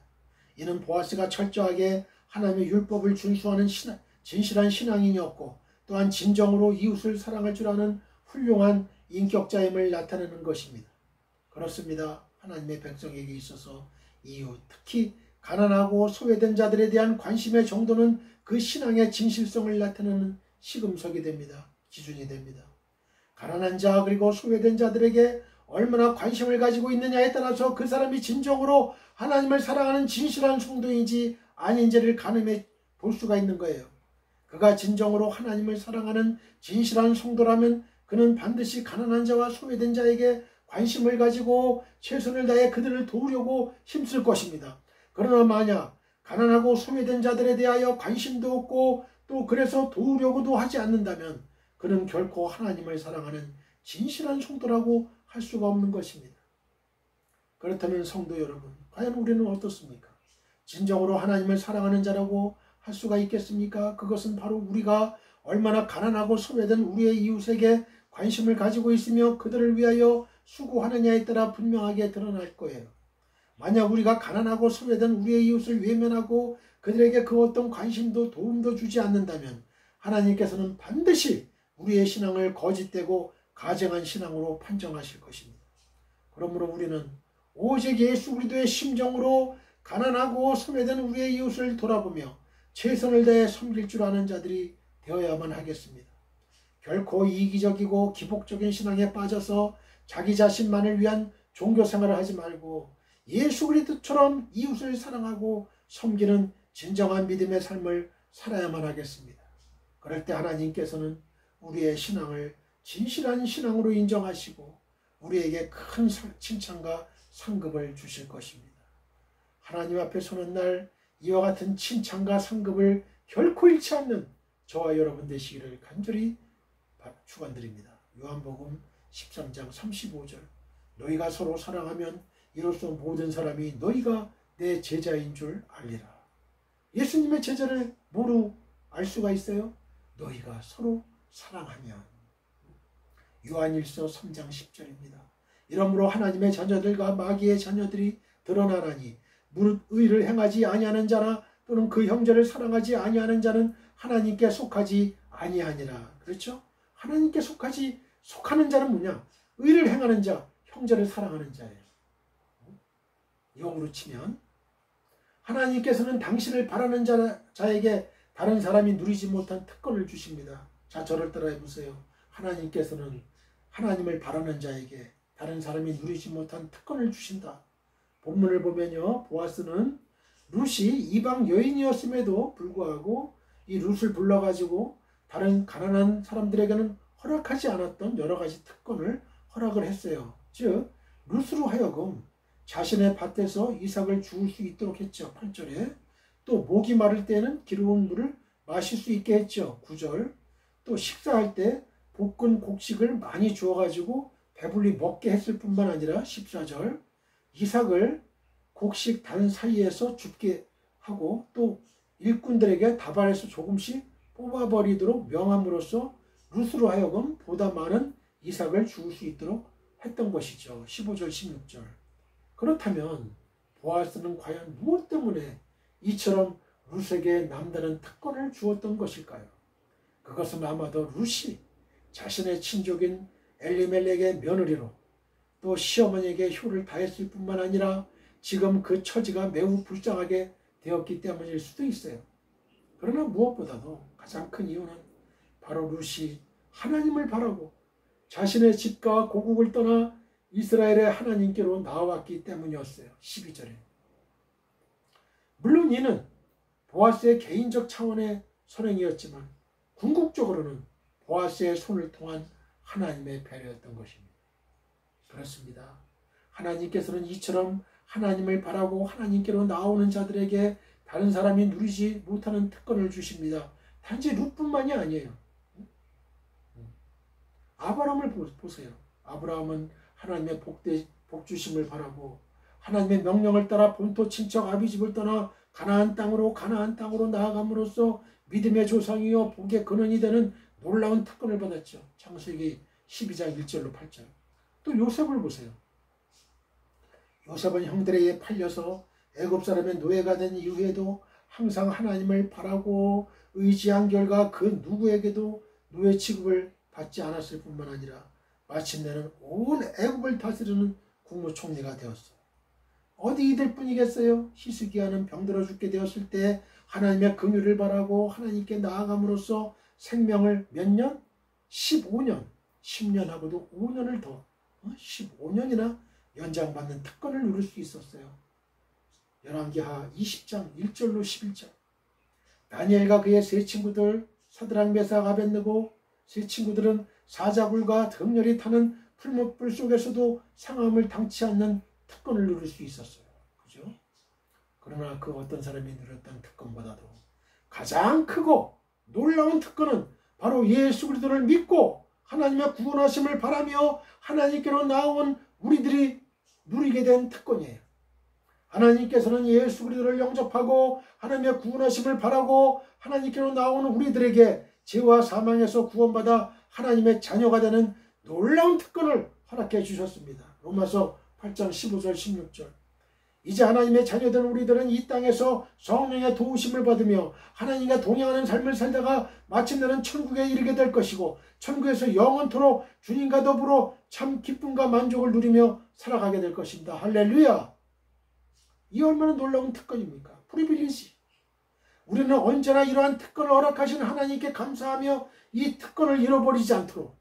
이는 보아스가 철저하게 하나님의 율법을 준수하는 진실한 신앙인이었고 또한 진정으로 이웃을 사랑할 줄 아는 훌륭한 인격자임을 나타내는 것입니다. 그렇습니다. 하나님의 백성에게 있어서 이유, 특히 가난하고 소외된 자들에 대한 관심의 정도는 그 신앙의 진실성을 나타내는 시금석이 됩니다. 기준이 됩니다. 가난한 자 그리고 소외된 자들에게 얼마나 관심을 가지고 있느냐에 따라서 그 사람이 진정으로 하나님을 사랑하는 진실한 성도인지 아닌지를 가늠해 볼 수가 있는 거예요. 그가 진정으로 하나님을 사랑하는 진실한 성도라면 그는 반드시 가난한 자와 소외된 자에게 관심을 가지고 최선을 다해 그들을 도우려고 힘쓸 것입니다. 그러나 만약 가난하고 소외된 자들에 대하여 관심도 없고 또 그래서 도우려고도 하지 않는다면 그는 결코 하나님을 사랑하는 진실한 성도라고 할 수가 없는 것입니다. 그렇다면 성도 여러분, 과연 우리는 어떻습니까? 진정으로 하나님을 사랑하는 자라고 할 수가 있겠습니까? 그것은 바로 우리가 얼마나 가난하고 소외된 우리의 이웃에게 관심을 가지고 있으며 그들을 위하여 수고하느냐에 따라 분명하게 드러날 거예요. 만약 우리가 가난하고 소외된 우리의 이웃을 외면하고 그들에게 그 어떤 관심도 도움도 주지 않는다면 하나님께서는 반드시 우리의 신앙을 거짓되고 가증한 신앙으로 판정하실 것입니다. 그러므로 우리는 오직 예수 그리스도의 심정으로 가난하고 소외된 우리의 이웃을 돌아보며 최선을 다해 섬길 줄 아는 자들이 되어야만 하겠습니다. 결코 이기적이고 기복적인 신앙에 빠져서 자기 자신만을 위한 종교 생활을 하지 말고 예수 그리스도처럼 이웃을 사랑하고 섬기는 진정한 믿음의 삶을 살아야만 하겠습니다. 그럴 때 하나님께서는 우리의 신앙을 진실한 신앙으로 인정하시고 우리에게 큰 칭찬과 상급을 주실 것입니다. 하나님 앞에 서는 날 이와 같은 칭찬과 상급을 결코 잃지 않는 저와 여러분 되시기를 간절히 축원드립니다. 요한복음 13장 35절 너희가 서로 사랑하면 이로써 모든 사람이 너희가 내 제자인 줄 알리라. 예수님의 제자를 뭐로 알 수가 있어요? 너희가 서로 사랑하면. 요한일서 3장 10절입니다. 이러므로 하나님의 자녀들과 마귀의 자녀들이 드러나나니 무릇 의를 행하지 아니하는 자나 또는 그 형제를 사랑하지 아니하는 자는 하나님께 속하지 아니하니라. 그렇죠? 하나님께 속하는 자는 뭐냐? 의를 행하는 자, 형제를 사랑하는 자예요. 영으로 치면 하나님께서는 당신을 바라는 자에게 다른 사람이 누리지 못한 특권을 주십니다. 자, 저를 따라해 보세요. 하나님께서는 하나님을 바라는 자에게 다른 사람이 누리지 못한 특권을 주신다. 본문을 보면요, 보아스는 룻이 이방 여인이었음에도 불구하고 이 룻을 불러가지고 다른 가난한 사람들에게는 허락하지 않았던 여러 가지 특권을 허락을 했어요. 즉 룻으로 하여금 자신의 밭에서 이삭을 주울 수 있도록 했죠. 8절에 또 목이 마를 때는 기르운 물을 마실 수 있게 했죠. 9절 또 식사할 때 볶은 곡식을 많이 주어가지고 배불리 먹게 했을 뿐만 아니라 14절 이삭을 곡식 단 사이에서 죽게 하고 또 일꾼들에게 다발에서 조금씩 뽑아버리도록 명함으로써 룻으로 하여금 보다 많은 이삭을 주울 수 있도록 했던 것이죠. 15절 16절 그렇다면 보아스는 과연 무엇 때문에 이처럼 룻에게 남다른 특권을 주었던 것일까요? 그것은 아마도 룻이 자신의 친족인 엘리멜렉의 며느리로 또 시어머니에게 효를 다했을 뿐만 아니라 지금 그 처지가 매우 불쌍하게 되었기 때문일 수도 있어요. 그러나 무엇보다도 가장 큰 이유는 바로 룻이 하나님을 바라고 자신의 집과 고국을 떠나 이스라엘의 하나님께로 나아왔기 때문이었어요. 12절에 물론 이는 보아스의 개인적 차원의 선행이었지만 궁극적으로는 보아스의 손을 통한 하나님의 배려였던 것입니다. 그렇습니다. 하나님께서는 이처럼 하나님을 바라고 하나님께로 나오는 자들에게 다른 사람이 누리지 못하는 특권을 주십니다. 단지 룻뿐만이 아니에요. 아브라함을 보세요. 아브라함은 하나님의 복주심을 바라고 하나님의 명령을 따라 본토 친척 아비집을 떠나 가나안 땅으로 나아감으로써 믿음의 조상이요 복의 근원이 되는 놀라운 특권을 받았죠. 창세기 12장 1절로 8절. 또 요셉을 보세요. 요셉은 형들에 의해 팔려서 애굽 사람의 노예가 된 이후에도 항상 하나님을 바라고 의지한 결과 그 누구에게도 노예 취급을 받지 않았을 뿐만 아니라 마침내는 온 애굽을 다스리는 국무총리가 되었어요. 어디 이들 뿐이겠어요? 히스기야는 병들어 죽게 되었을 때 하나님의 긍휼을 바라고 하나님께 나아감으로써 생명을 몇 년? 15년. 10년하고도 5년을 더 15년이나 연장받는 특권을 누릴 수 있었어요. 열왕기하 20장 1절로 11절. 다니엘과 그의 세 친구들 사드락 메삭 아벳느고 세 친구들은 사자굴과 등렬이 타는 풀무불 속에서도 상함을 당치 않는 특권을 누릴 수 있었어요. 그죠? 그러나 그 어떤 사람이 누렸던 특권보다도 가장 크고 놀라운 특권은 바로 예수 그리스도를 믿고 하나님의 구원하심을 바라며 하나님께로 나온 우리들이 누리게 된 특권이에요. 하나님께서는 예수 그리스도를 영접하고 하나님의 구원하심을 바라고 하나님께로 나오는 우리들에게 죄와 사망에서 구원받아 하나님의 자녀가 되는 놀라운 특권을 허락해 주셨습니다. 로마서 8장 15절 16절. 이제 하나님의 자녀된 우리들은 이 땅에서 성령의 도우심을 받으며 하나님과 동행하는 삶을 살다가 마침내는 천국에 이르게 될 것이고 천국에서 영원토록 주님과 더불어 참 기쁨과 만족을 누리며 살아가게 될 것입니다. 할렐루야! 이 얼마나 놀라운 특권입니까? 프리빌리지. 우리는 언제나 이러한 특권을 허락하신 하나님께 감사하며 이 특권을 잃어버리지 않도록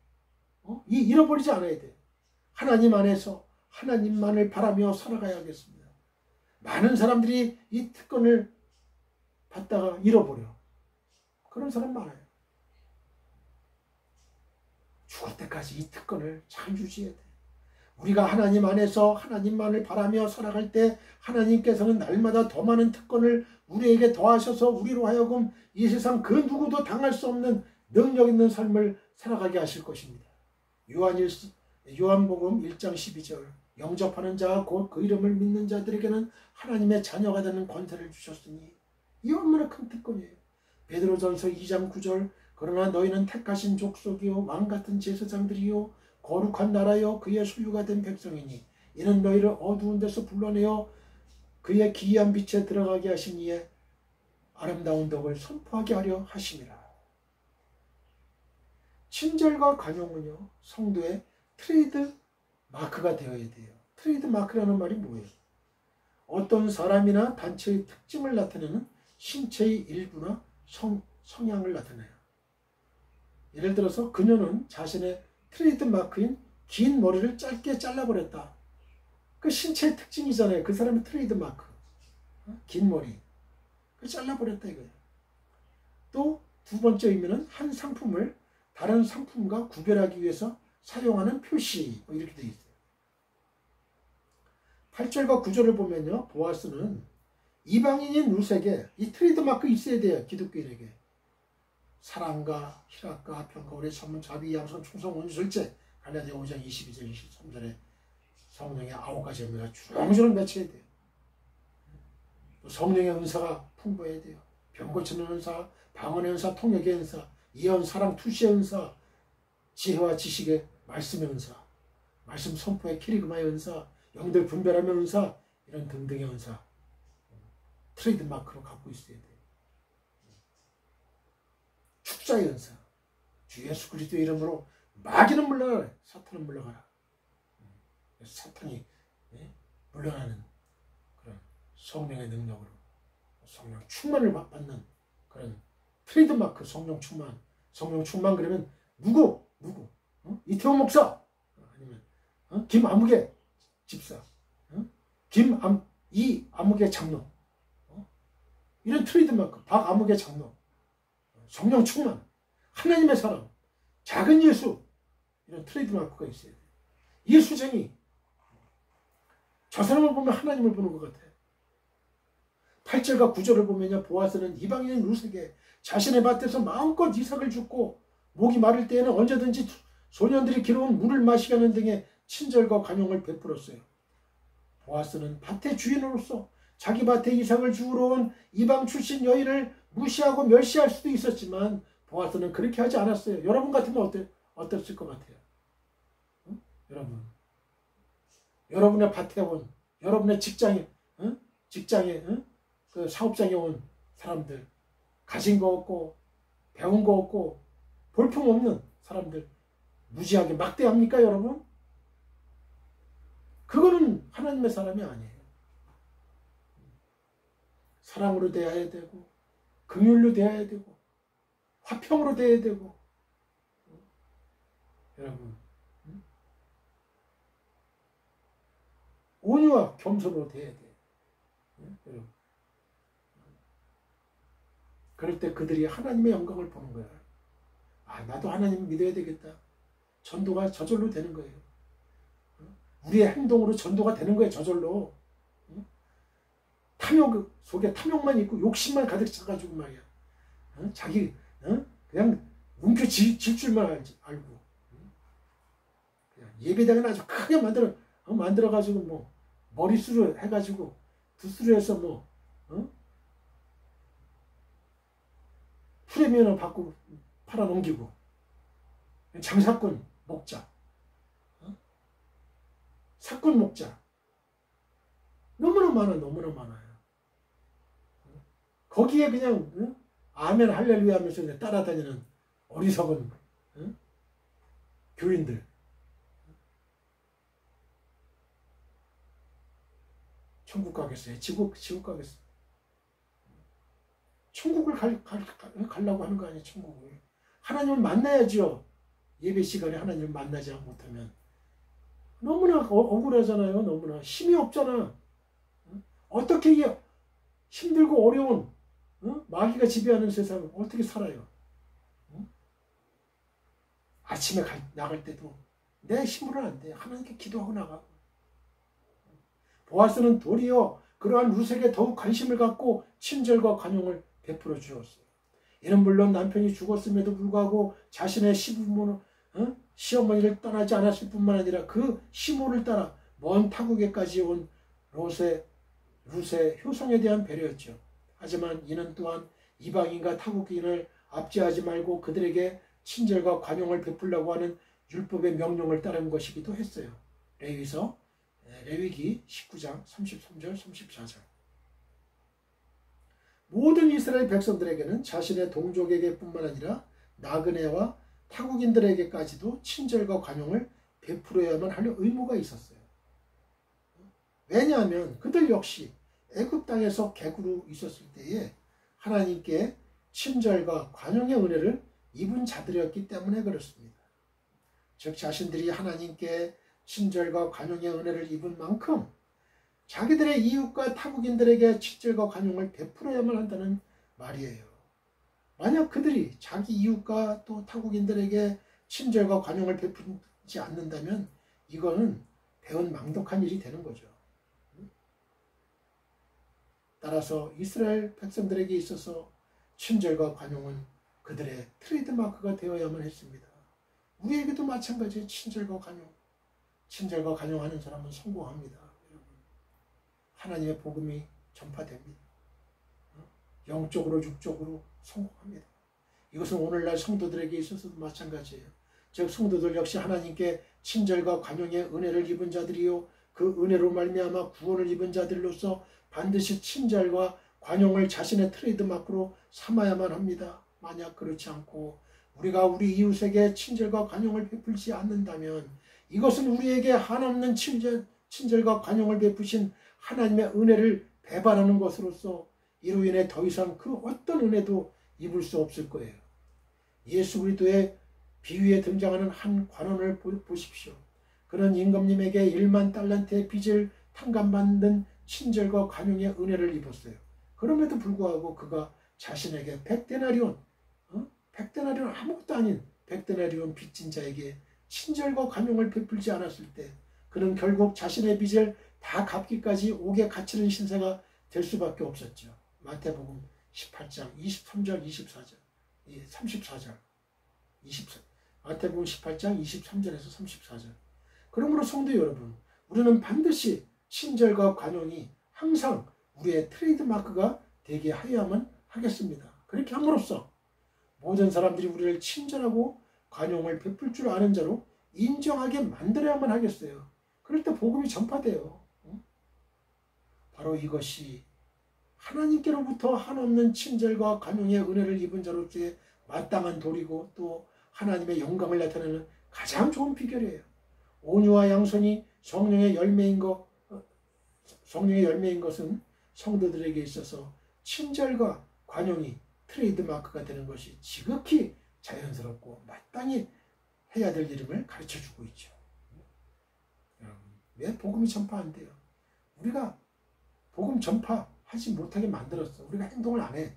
잃어버리지 않아야 돼요. 하나님 안에서 하나님만을 바라며 살아가야겠습니다. 많은 사람들이 이 특권을 받다가 잃어버려. 그런 사람 많아요. 죽을 때까지 이 특권을 잘 유지해야 돼. 우리가 하나님 안에서 하나님만을 바라며 살아갈 때 하나님께서는 날마다 더 많은 특권을 우리에게 더하셔서 우리로 하여금 이 세상 그 누구도 당할 수 없는 능력 있는 삶을 살아가게 하실 것입니다. 요한복음 1장 12절. 영접하는 자 곧 그 이름을 믿는 자들에게는 하나님의 자녀가 되는 권세를 주셨으니 이 얼마나 큰 특권이에요. 베드로전서 2장 9절. 그러나 너희는 택하신 족속이요 왕같은 제사장들이요 거룩한 나라요 그의 소유가 된 백성이니 이는 너희를 어두운 데서 불러내어 그의 기이한 빛에 들어가게 하신 이에 아름다운 덕을 선포하게 하려 하심이라. 친절과 관용은요 성도의 트레이드 마크가 되어야 돼요. 트레이드 마크라는 말이 뭐예요? 어떤 사람이나 단체의 특징을 나타내는 신체의 일부나 성향을 나타내요. 예를 들어서 그녀는 자신의 트레이드 마크인 긴 머리를 짧게 잘라버렸다. 그 신체의 특징이잖아요. 그 사람의 트레이드 마크. 긴 머리. 그 잘라버렸다 이거예요. 또 두 번째 의미는 한 상품을 다른 상품과 구별하기 위해서 사용하는 표시. 이렇게 되어 있어요. 8절과 9절을 보면요. 보아스는 이방인인 룻에게 이 트레이드 마크 있어야 돼요. 기독교인에게. 사랑과 희락과 평가 오래 참음 자비 양선 충성 온유 절제 갈라디아 5장 22절 23절에 성령의 9가지 의미가 주렁주렁 맺혀야 돼요. 또 성령의 은사가 풍부해야 돼요. 병 고치는 은사, 방언의 은사, 통역의 은사, 예언, 사랑, 투시의 은사, 지혜와 지식의 말씀의 은사, 말씀 선포의 키리그마의 은사, 영들 분별하는 은사, 이런 등등의 은사 트레이드 마크로 갖고 있어야 돼요. 축사의 은사, 주 예수 그리스도의 이름으로 마귀는 물러가라, 사탄은 물러가라. 사탄이 물러가는 그런 성령의 능력으로 성령 충만을 받는 그런 트레이드 마크. 성령 충만. 성령 충만 그러면 누구? 이태원 목사 아니면 김아무개 집사, 이아무개 장로, 이런 트레이드 마크. 박아무개 장로. 성령 충만, 하나님의 사랑, 작은 예수, 이런 트레이드 마크가 있어야 돼요. 예수쟁이. 저 사람을 보면 하나님을 보는 것 같아요. 8절과 9절을 보면요. 보아스는 이방인인 룻에게 자신의 밭에서 마음껏 이삭을 줍고 목이 마를 때에는 언제든지 소년들이 길어온 물을 마시게 하는 등의 친절과 관용을 베풀었어요. 보아스는 밭의 주인으로서 자기 밭에 이삭을 주우러 온 이방 출신 여인을 무시하고 멸시할 수도 있었지만 보아스는 그렇게 하지 않았어요. 여러분 같으면 어땠을 것 같아요? 여러분. 여러분의 밭에 온, 여러분의 직장에 그 사업장에 온 사람들, 가진 거 없고 배운 거 없고 볼품 없는 사람들 무지하게 막대합니까 여러분? 그거는 하나님의 사람이 아니에요. 사랑으로 대해야 되고 긍휼로 대해야 되고 화평으로 대해야 되고 여러분 온유와 겸손으로 대해야 돼요. 여러분 그럴 때 그들이 하나님의 영광을 보는 거야. 아, 나도 하나님 믿어야 되겠다. 전도가 저절로 되는 거예요. 우리의 행동으로 전도가 되는 거예요. 저절로. 탐욕 속에 탐욕만 있고 욕심만 가득 차가지고 말이야. 자기 그냥 움켜쥘 줄만 알고 그냥 예배당을 아주 크게 만들어가지고 뭐 머리수로 해가지고 두수로 해서 뭐 프리미엄을 받고 팔아넘기고 장사꾼 목자 사건 목자 너무나 많아요. 거기에 그냥 아멘 할렐루야 하면서 그냥 따라다니는 어리석은 교인들. 천국 가겠어요? 지옥 가겠어요? 천국을 가려고 하는 거 아니에요? 천국을. 하나님을 만나야죠. 예배 시간에 하나님을 만나지 못하면 너무나 억울하잖아요. 너무나 힘이 없잖아. 어떻게 이게 힘들고 어려운 마귀가 지배하는 세상을 어떻게 살아요? 아침에 나갈 때도 내 힘으로는 안 돼. 하나님께 기도하고 나가고. 보아스는 도리어 그러한 루색에 더욱 관심을 갖고 친절과 관용을 베풀어 주었어요. 이는 물론 남편이 죽었음에도 불구하고 자신의 시부모는 시어머니를 떠나지 않았을 뿐만 아니라 그 시모를 따라 먼 타국에까지 온 룻의 효성에 대한 배려였죠. 하지만 이는 또한 이방인과 타국인을 압제하지 말고 그들에게 친절과 관용을 베풀려고 하는 율법의 명령을 따른 것이기도 했어요. 레위기 19장 33절 34절. 모든 이스라엘 백성들에게는 자신의 동족에게 뿐만 아니라 나그네와 타국인들에게까지도 친절과 관용을 베풀어야만 할 의무가 있었어요. 왜냐하면 그들 역시 애굽 땅에서 객으로 있었을 때에 하나님께 친절과 관용의 은혜를 입은 자들이었기 때문에 그렇습니다. 즉 자신들이 하나님께 친절과 관용의 은혜를 입은 만큼 자기들의 이웃과 타국인들에게 친절과 관용을 베풀어야만 한다는 말이에요. 만약 그들이 자기 이웃과 또 타국인들에게 친절과 관용을 베풀지 않는다면 이거는 배은망덕한 일이 되는 거죠. 따라서 이스라엘 백성들에게 있어서 친절과 관용은 그들의 트레이드마크가 되어야만 했습니다. 우리에게도 마찬가지예요. 친절과 관용하는 사람은 성공합니다. 여러분. 하나님의 복음이 전파됩니다. 영적으로 육적으로 성공합니다. 이것은 오늘날 성도들에게 있어서도 마찬가지예요. 즉 성도들 역시 하나님께 친절과 관용의 은혜를 입은 자들이요 그 은혜로 말미암아 구원을 입은 자들로서 반드시 친절과 관용을 자신의 트레이드마크로 삼아야만 합니다. 만약 그렇지 않고 우리가 우리 이웃에게 친절과 관용을 베풀지 않는다면 이것은 우리에게 한없는 친절과 관용을 베푸신 하나님의 은혜를 배반하는 것으로서 이로 인해 더 이상 그 어떤 은혜도 입을 수 없을 거예요. 예수 그리스도의 비유에 등장하는 한 관원을 보십시오. 그는 임금님에게 1만 달란트의 빚을 탕감받는 친절과 관용의 은혜를 입었어요. 그럼에도 불구하고 그가 자신에게 100데나리온 아무것도 아닌 100데나리온 빚진 자에게 친절과 관용을 베풀지 않았을 때 그는 결국 자신의 빚을 다 갚기까지 옥에 갇히는 신세가 될 수밖에 없었죠. 마태복음 18장 23절 24절 34절 마태복음 18장 23절에서 34절. 그러므로 성도 여러분, 우리는 반드시 친절과 관용이 항상 우리의 트레이드마크가 되게 하여야만 하겠습니다. 그렇게 함으로써 모든 사람들이 우리를 친절하고 관용을 베풀 줄 아는 자로 인정하게 만들어야만 하겠어요. 그럴 때 복음이 전파돼요. 바로 이것이 하나님께로부터 한없는 친절과 관용의 은혜를 입은 자로서의 마땅한 도리고 또 하나님의 영광을 나타내는 가장 좋은 비결이에요. 온유와 양선이 성령의 열매인 것은 성도들에게 있어서 친절과 관용이 트레이드 마크가 되는 것이 지극히 자연스럽고 마땅히 해야 될 일임을 가르쳐주고 있죠. 여러분, 왜 복음이 전파 안 돼요? 우리가 복음 전파하지 못하게 만들었어. 우리가 행동을 안 해.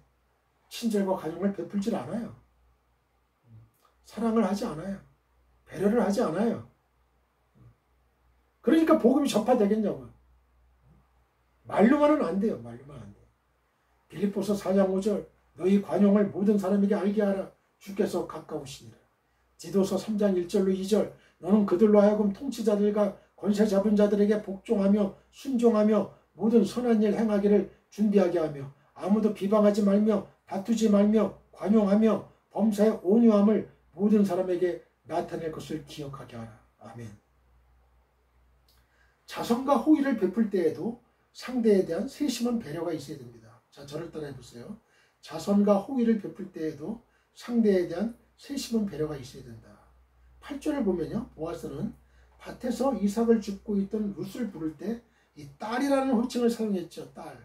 친절과 관용을 베풀질 않아요. 사랑을 하지 않아요. 배려를 하지 않아요. 그러니까 복음이 전파되겠냐고요. 말로만은 안 돼요. 말로만 안 돼요. 빌립보서 4장 5절 너희 관용을 모든 사람에게 알게 하라. 주께서 가까우시니라. 디도서 3장 1절로 2절 너는 그들로 하여금 통치자들과 권세 잡은 자들에게 복종하며 순종하며 모든 선한 일 행하기를 준비하게 하며 아무도 비방하지 말며 다투지 말며 관용하며 범사의 온유함을 모든 사람에게 나타낼 것을 기억하게 하라. 아멘. 자선과 호의를 베풀 때에도 상대에 대한 세심한 배려가 있어야 됩니다. 자, 저를 따라해 보세요. 자선과 호의를 베풀 때에도 상대에 대한 세심한 배려가 있어야 된다. 8절을 보면요. 보아스는 밭에서 이삭을 줍고 있던 룻을 부를 때 이 딸이라는 호칭을 사용했죠. 딸.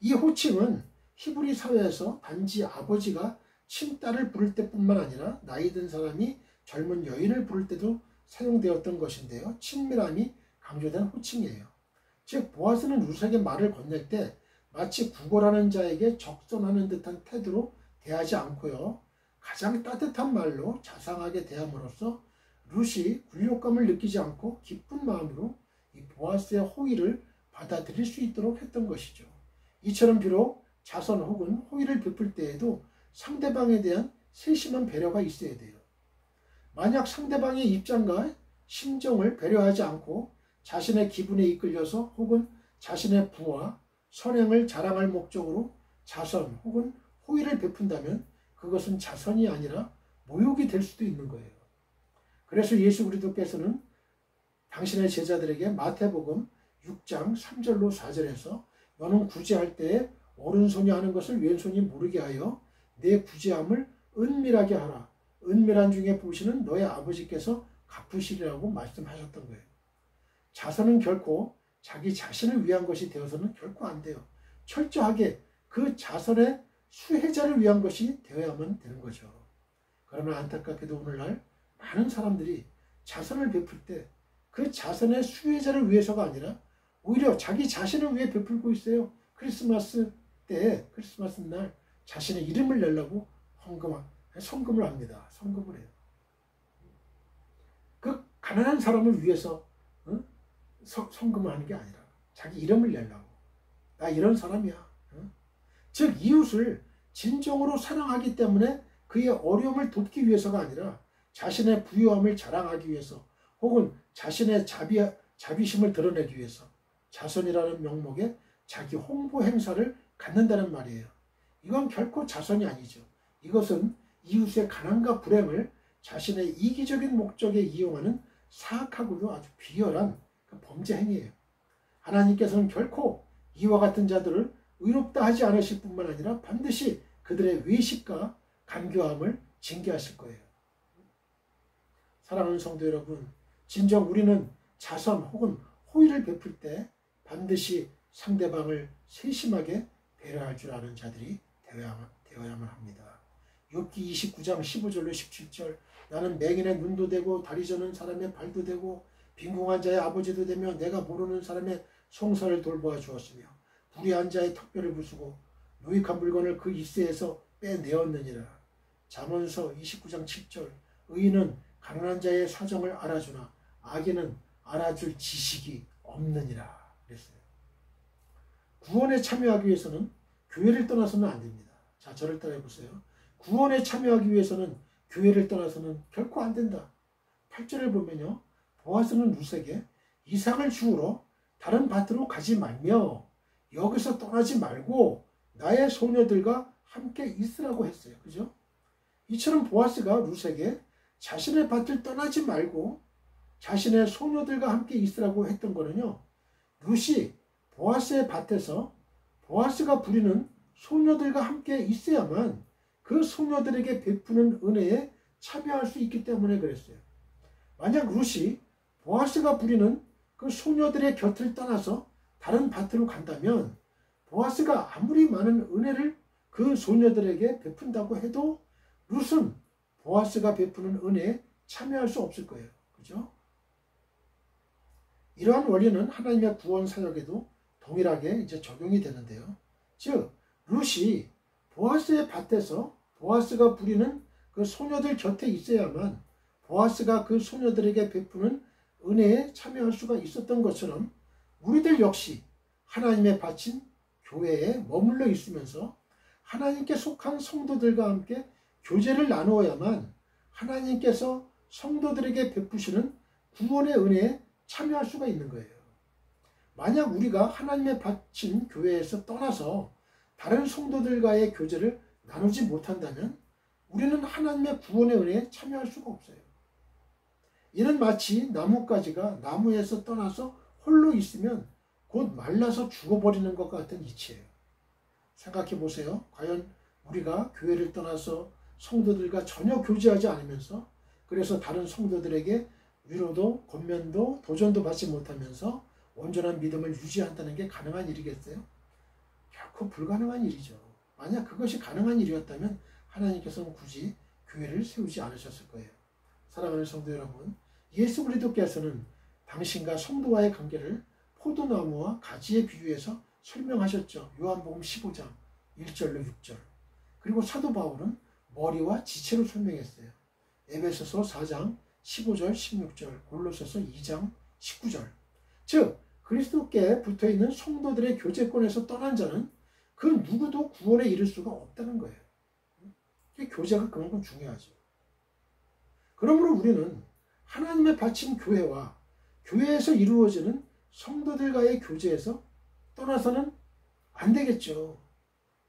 이 호칭은 히브리 사회에서 단지 아버지가 친딸을 부를 때뿐만 아니라 나이 든 사람이 젊은 여인을 부를 때도 사용되었던 것인데요. 친밀함이 강조된 호칭이에요. 즉 보아스는 룻에게 말을 건넬 때 마치 구걸하는 자에게 적선하는 듯한 태도로 대하지 않고요. 가장 따뜻한 말로 자상하게 대함으로써 룻이 굴욕감을 느끼지 않고 기쁜 마음으로 이 보아스의 호의를 받아들일 수 있도록 했던 것이죠. 이처럼 비록 자선 혹은 호의를 베풀 때에도 상대방에 대한 세심한 배려가 있어야 돼요. 만약 상대방의 입장과 심정을 배려하지 않고 자신의 기분에 이끌려서 혹은 자신의 부와 선행을 자랑할 목적으로 자선 혹은 호의를 베푼다면 그것은 자선이 아니라 모욕이 될 수도 있는 거예요. 그래서 예수 그리스도께서는 당신의 제자들에게 마태복음 6장 3절로 4절에서 너는 구제할 때에 오른손이 하는 것을 왼손이 모르게 하여 내 구제함을 은밀하게 하라. 은밀한 중에 보시는 너의 아버지께서 갚으시리라고 말씀하셨던 거예요. 자선은 결코 자기 자신을 위한 것이 되어서는 결코 안 돼요. 철저하게 그 자선의 수혜자를 위한 것이 되어야만 되는 거죠. 그러나 안타깝게도 오늘날 많은 사람들이 자선을 베풀 때 그 자선의 수혜자를 위해서가 아니라 오히려 자기 자신을 위해 베풀고 있어요. 크리스마스 때, 크리스마스 날 자신의 이름을 내려고 헌금을 합니다. 헌금을 해요. 그 가난한 사람을 위해서 헌금을 하는 게 아니라 자기 이름을 내려고. 나 이런 사람이야. 즉 이웃을 진정으로 사랑하기 때문에 그의 어려움을 돕기 위해서가 아니라 자신의 부유함을 자랑하기 위해서 혹은 자신의 자비심을 드러내기 위해서 자선이라는 명목의 자기 홍보 행사를 갖는다는 말이에요. 이건 결코 자선이 아니죠. 이것은 이웃의 가난과 불행을 자신의 이기적인 목적에 이용하는 사악하고도 아주 비열한 범죄 행위예요. 하나님께서는 결코 이와 같은 자들을 의롭다 하지 않으실 뿐만 아니라 반드시 그들의 외식과 간교함을 징계하실 거예요. 사랑하는 성도 여러분, 진정 우리는 자선 혹은 호의를 베풀 때 반드시 상대방을 세심하게 배려할 줄 아는 자들이 되어야만 합니다. 욥기 29장 15절로 17절 나는 맹인의 눈도 되고 다리 저는 사람의 발도 되고 빈궁한 자의 아버지도 되며 내가 모르는 사람의 송사를 돌보아 주었으며 불의한 자의 턱뼈를 부수고 유익한 물건을 그 입새에서 빼내었느니라. 잠언서 29장 7절 의인은 가난한 자의 사정을 알아주나 악인은 알아줄 지식이 없느니라 그랬어요. 구원에 참여하기 위해서는 교회를 떠나서는 안 됩니다. 자, 저를 따라해 보세요. 구원에 참여하기 위해서는 교회를 떠나서는 결코 안 된다. 8절을 보면요. 보아스는 룻에게 이삭을 주우러 다른 밭으로 가지 말며 여기서 떠나지 말고 나의 소녀들과 함께 있으라고 했어요. 그죠? 이처럼 보아스가 룻에게 자신의 밭을 떠나지 말고 자신의 소녀들과 함께 있으라고 했던 거는요. 룻이 보아스의 밭에서 보아스가 부리는 소녀들과 함께 있어야만 그 소녀들에게 베푸는 은혜에 참여할 수 있기 때문에 그랬어요. 만약 룻이 보아스가 부리는 그 소녀들의 곁을 떠나서 다른 밭으로 간다면 보아스가 아무리 많은 은혜를 그 소녀들에게 베푼다고 해도 룻은 보아스가 베푸는 은혜에 참여할 수 없을 거예요. 그죠? 이러한 원리는 하나님의 구원 사역에도 동일하게 이제 적용이 되는데요. 즉, 룻이 보아스의 밭에서 보아스가 부리는 그 소녀들 곁에 있어야만 보아스가 그 소녀들에게 베푸는 은혜에 참여할 수가 있었던 것처럼 우리들 역시 하나님의 밭인 교회에 머물러 있으면서 하나님께 속한 성도들과 함께 교제를 나누어야만 하나님께서 성도들에게 베푸시는 구원의 은혜에 참여할 수가 있는 거예요. 만약 우리가 하나님의 밭인 교회에서 떠나서 다른 성도들과의 교제를 나누지 못한다면 우리는 하나님의 구원의 은혜에 참여할 수가 없어요. 이는 마치 나뭇가지가 나무에서 떠나서 홀로 있으면 곧 말라서 죽어버리는 것 같은 이치예요. 생각해 보세요. 과연 우리가 교회를 떠나서 성도들과 전혀 교제하지 않으면서 그래서 다른 성도들에게 위로도 권면도 도전도 받지 못하면서 온전한 믿음을 유지한다는 게 가능한 일이겠어요? 결코 불가능한 일이죠. 만약 그것이 가능한 일이었다면 하나님께서는 굳이 교회를 세우지 않으셨을 거예요. 사랑하는 성도 여러분, 예수 그리스도께서는 당신과 성도와의 관계를 포도나무와 가지에 비유해서 설명하셨죠. 요한복음 15장 1절로 6절. 그리고 사도 바울은 머리와 지체로 설명했어요. 에베소서 4장 15절 16절, 골로새서 2장 19절. 즉 그리스도께 붙어있는 성도들의 교제권에서 떠난 자는 그 누구도 구원에 이를 수가 없다는 거예요. 교제가 그만큼 중요하죠. 그러므로 우리는 하나님의 바친 교회와 교회에서 이루어지는 성도들과의 교제에서 떠나서는 안 되겠죠.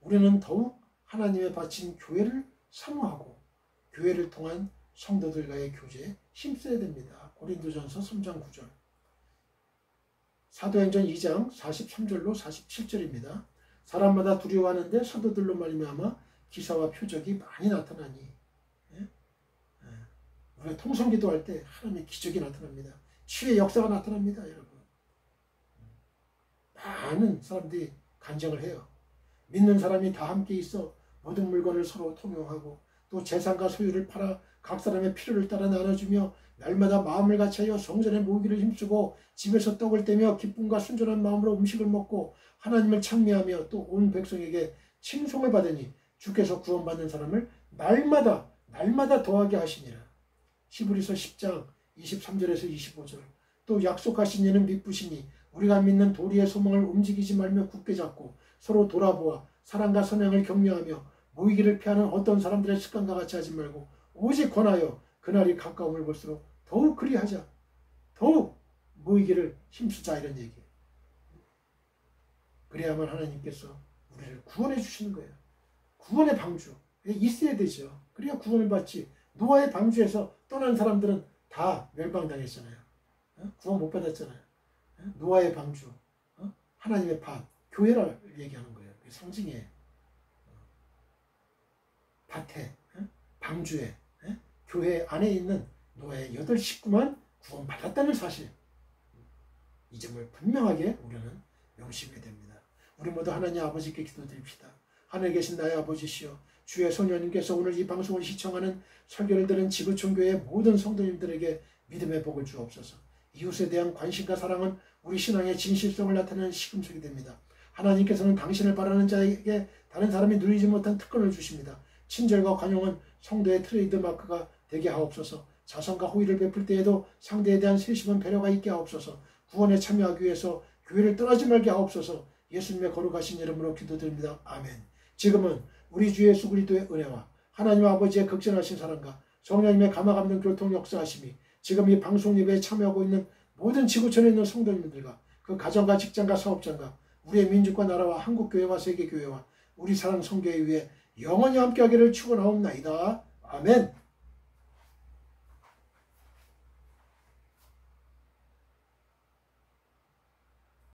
우리는 더욱 하나님의 바친 교회를 사모하고 교회를 통한 성도들과의 교제에 힘써야 됩니다. 고린도전서 3장 9절. 사도행전 2장 43절로 47절입니다. 사람마다 두려워하는데 사도들로 말미암아 기사와 표적이 많이 나타나니. 우리가 통성기도할 때 하나님의 기적이 나타납니다. 치유의 역사가 나타납니다. 여러분. 많은 사람들이 간증을 해요. 믿는 사람이 다 함께 있어 모든 물건을 서로 통용하고 또 재산과 소유를 팔아 각 사람의 필요를 따라 나눠주며 날마다 마음을 같이하여 성전에 모이기를 힘쓰고 집에서 떡을 떼며 기쁨과 순전한 마음으로 음식을 먹고 하나님을 찬미하며 또 온 백성에게 칭송을 받으니 주께서 구원받는 사람을 날마다 더하게 하시니라. 히브리서 10장 23절에서 25절. 또 약속하신 이는 미쁘시니 우리가 믿는 도리의 소망을 움직이지 말며 굳게 잡고 서로 돌아보아 사랑과 선행을 격려하며 모이기를 피하는 어떤 사람들의 습관과 같이 하지 말고 오직 권하여 그날이 가까움을 볼수록 더욱 그리하자. 더욱 모이기를 힘쓰자, 이런 얘기예요. 그래야만 하나님께서 우리를 구원해 주시는 거예요. 구원의 방주 있어야 되죠. 그래야 구원을 받지. 노아의 방주에서 떠난 사람들은 다 멸망당했잖아요. 구원 못 받았잖아요. 노아의 방주, 하나님의 밭, 교회를 얘기하는 거예요. 상징이에요. 밭에, 방주에, 교회 안에 있는 노아의 8 식구만 구원 받았다는 사실, 이 점을 분명하게 우리는 명심해야 됩니다. 우리 모두 하나님 아버지께 기도드립시다. 하늘에 계신 나의 아버지시여, 주의 소녀님께서 오늘 이 방송을 시청하는 설교를 들은 지구촌 교회의 모든 성도님들에게 믿음의 복을 주옵소서. 이웃에 대한 관심과 사랑은 우리 신앙의 진실성을 나타내는 시금석이 됩니다. 하나님께서는 당신을 바라는 자에게 다른 사람이 누리지 못한 특권을 주십니다. 친절과 관용은 성도의 트레이드 마크가 되게 하옵소서. 자선과 호의를 베풀 때에도 상대에 대한 세심한 배려가 있게 하옵소서. 구원에 참여하기 위해서 교회를 떠나지 말게 하옵소서. 예수님의 거룩하신 이름으로 기도드립니다. 아멘. 지금은 우리 주 예수 그리스도의 은혜와 하나님 아버지의 극진하신 사랑과 성령님의 감화감동 교통 역사하심이 지금 이 방송 예배에 참여하고 있는 모든 지구촌에 있는 성도님들과 그 가정과 직장과 사업장과 우리의 민족과 나라와 한국교회와 세계교회와 우리 사랑 성교회 위에 영원히 함께하기를 축원하옵나이다. 아멘.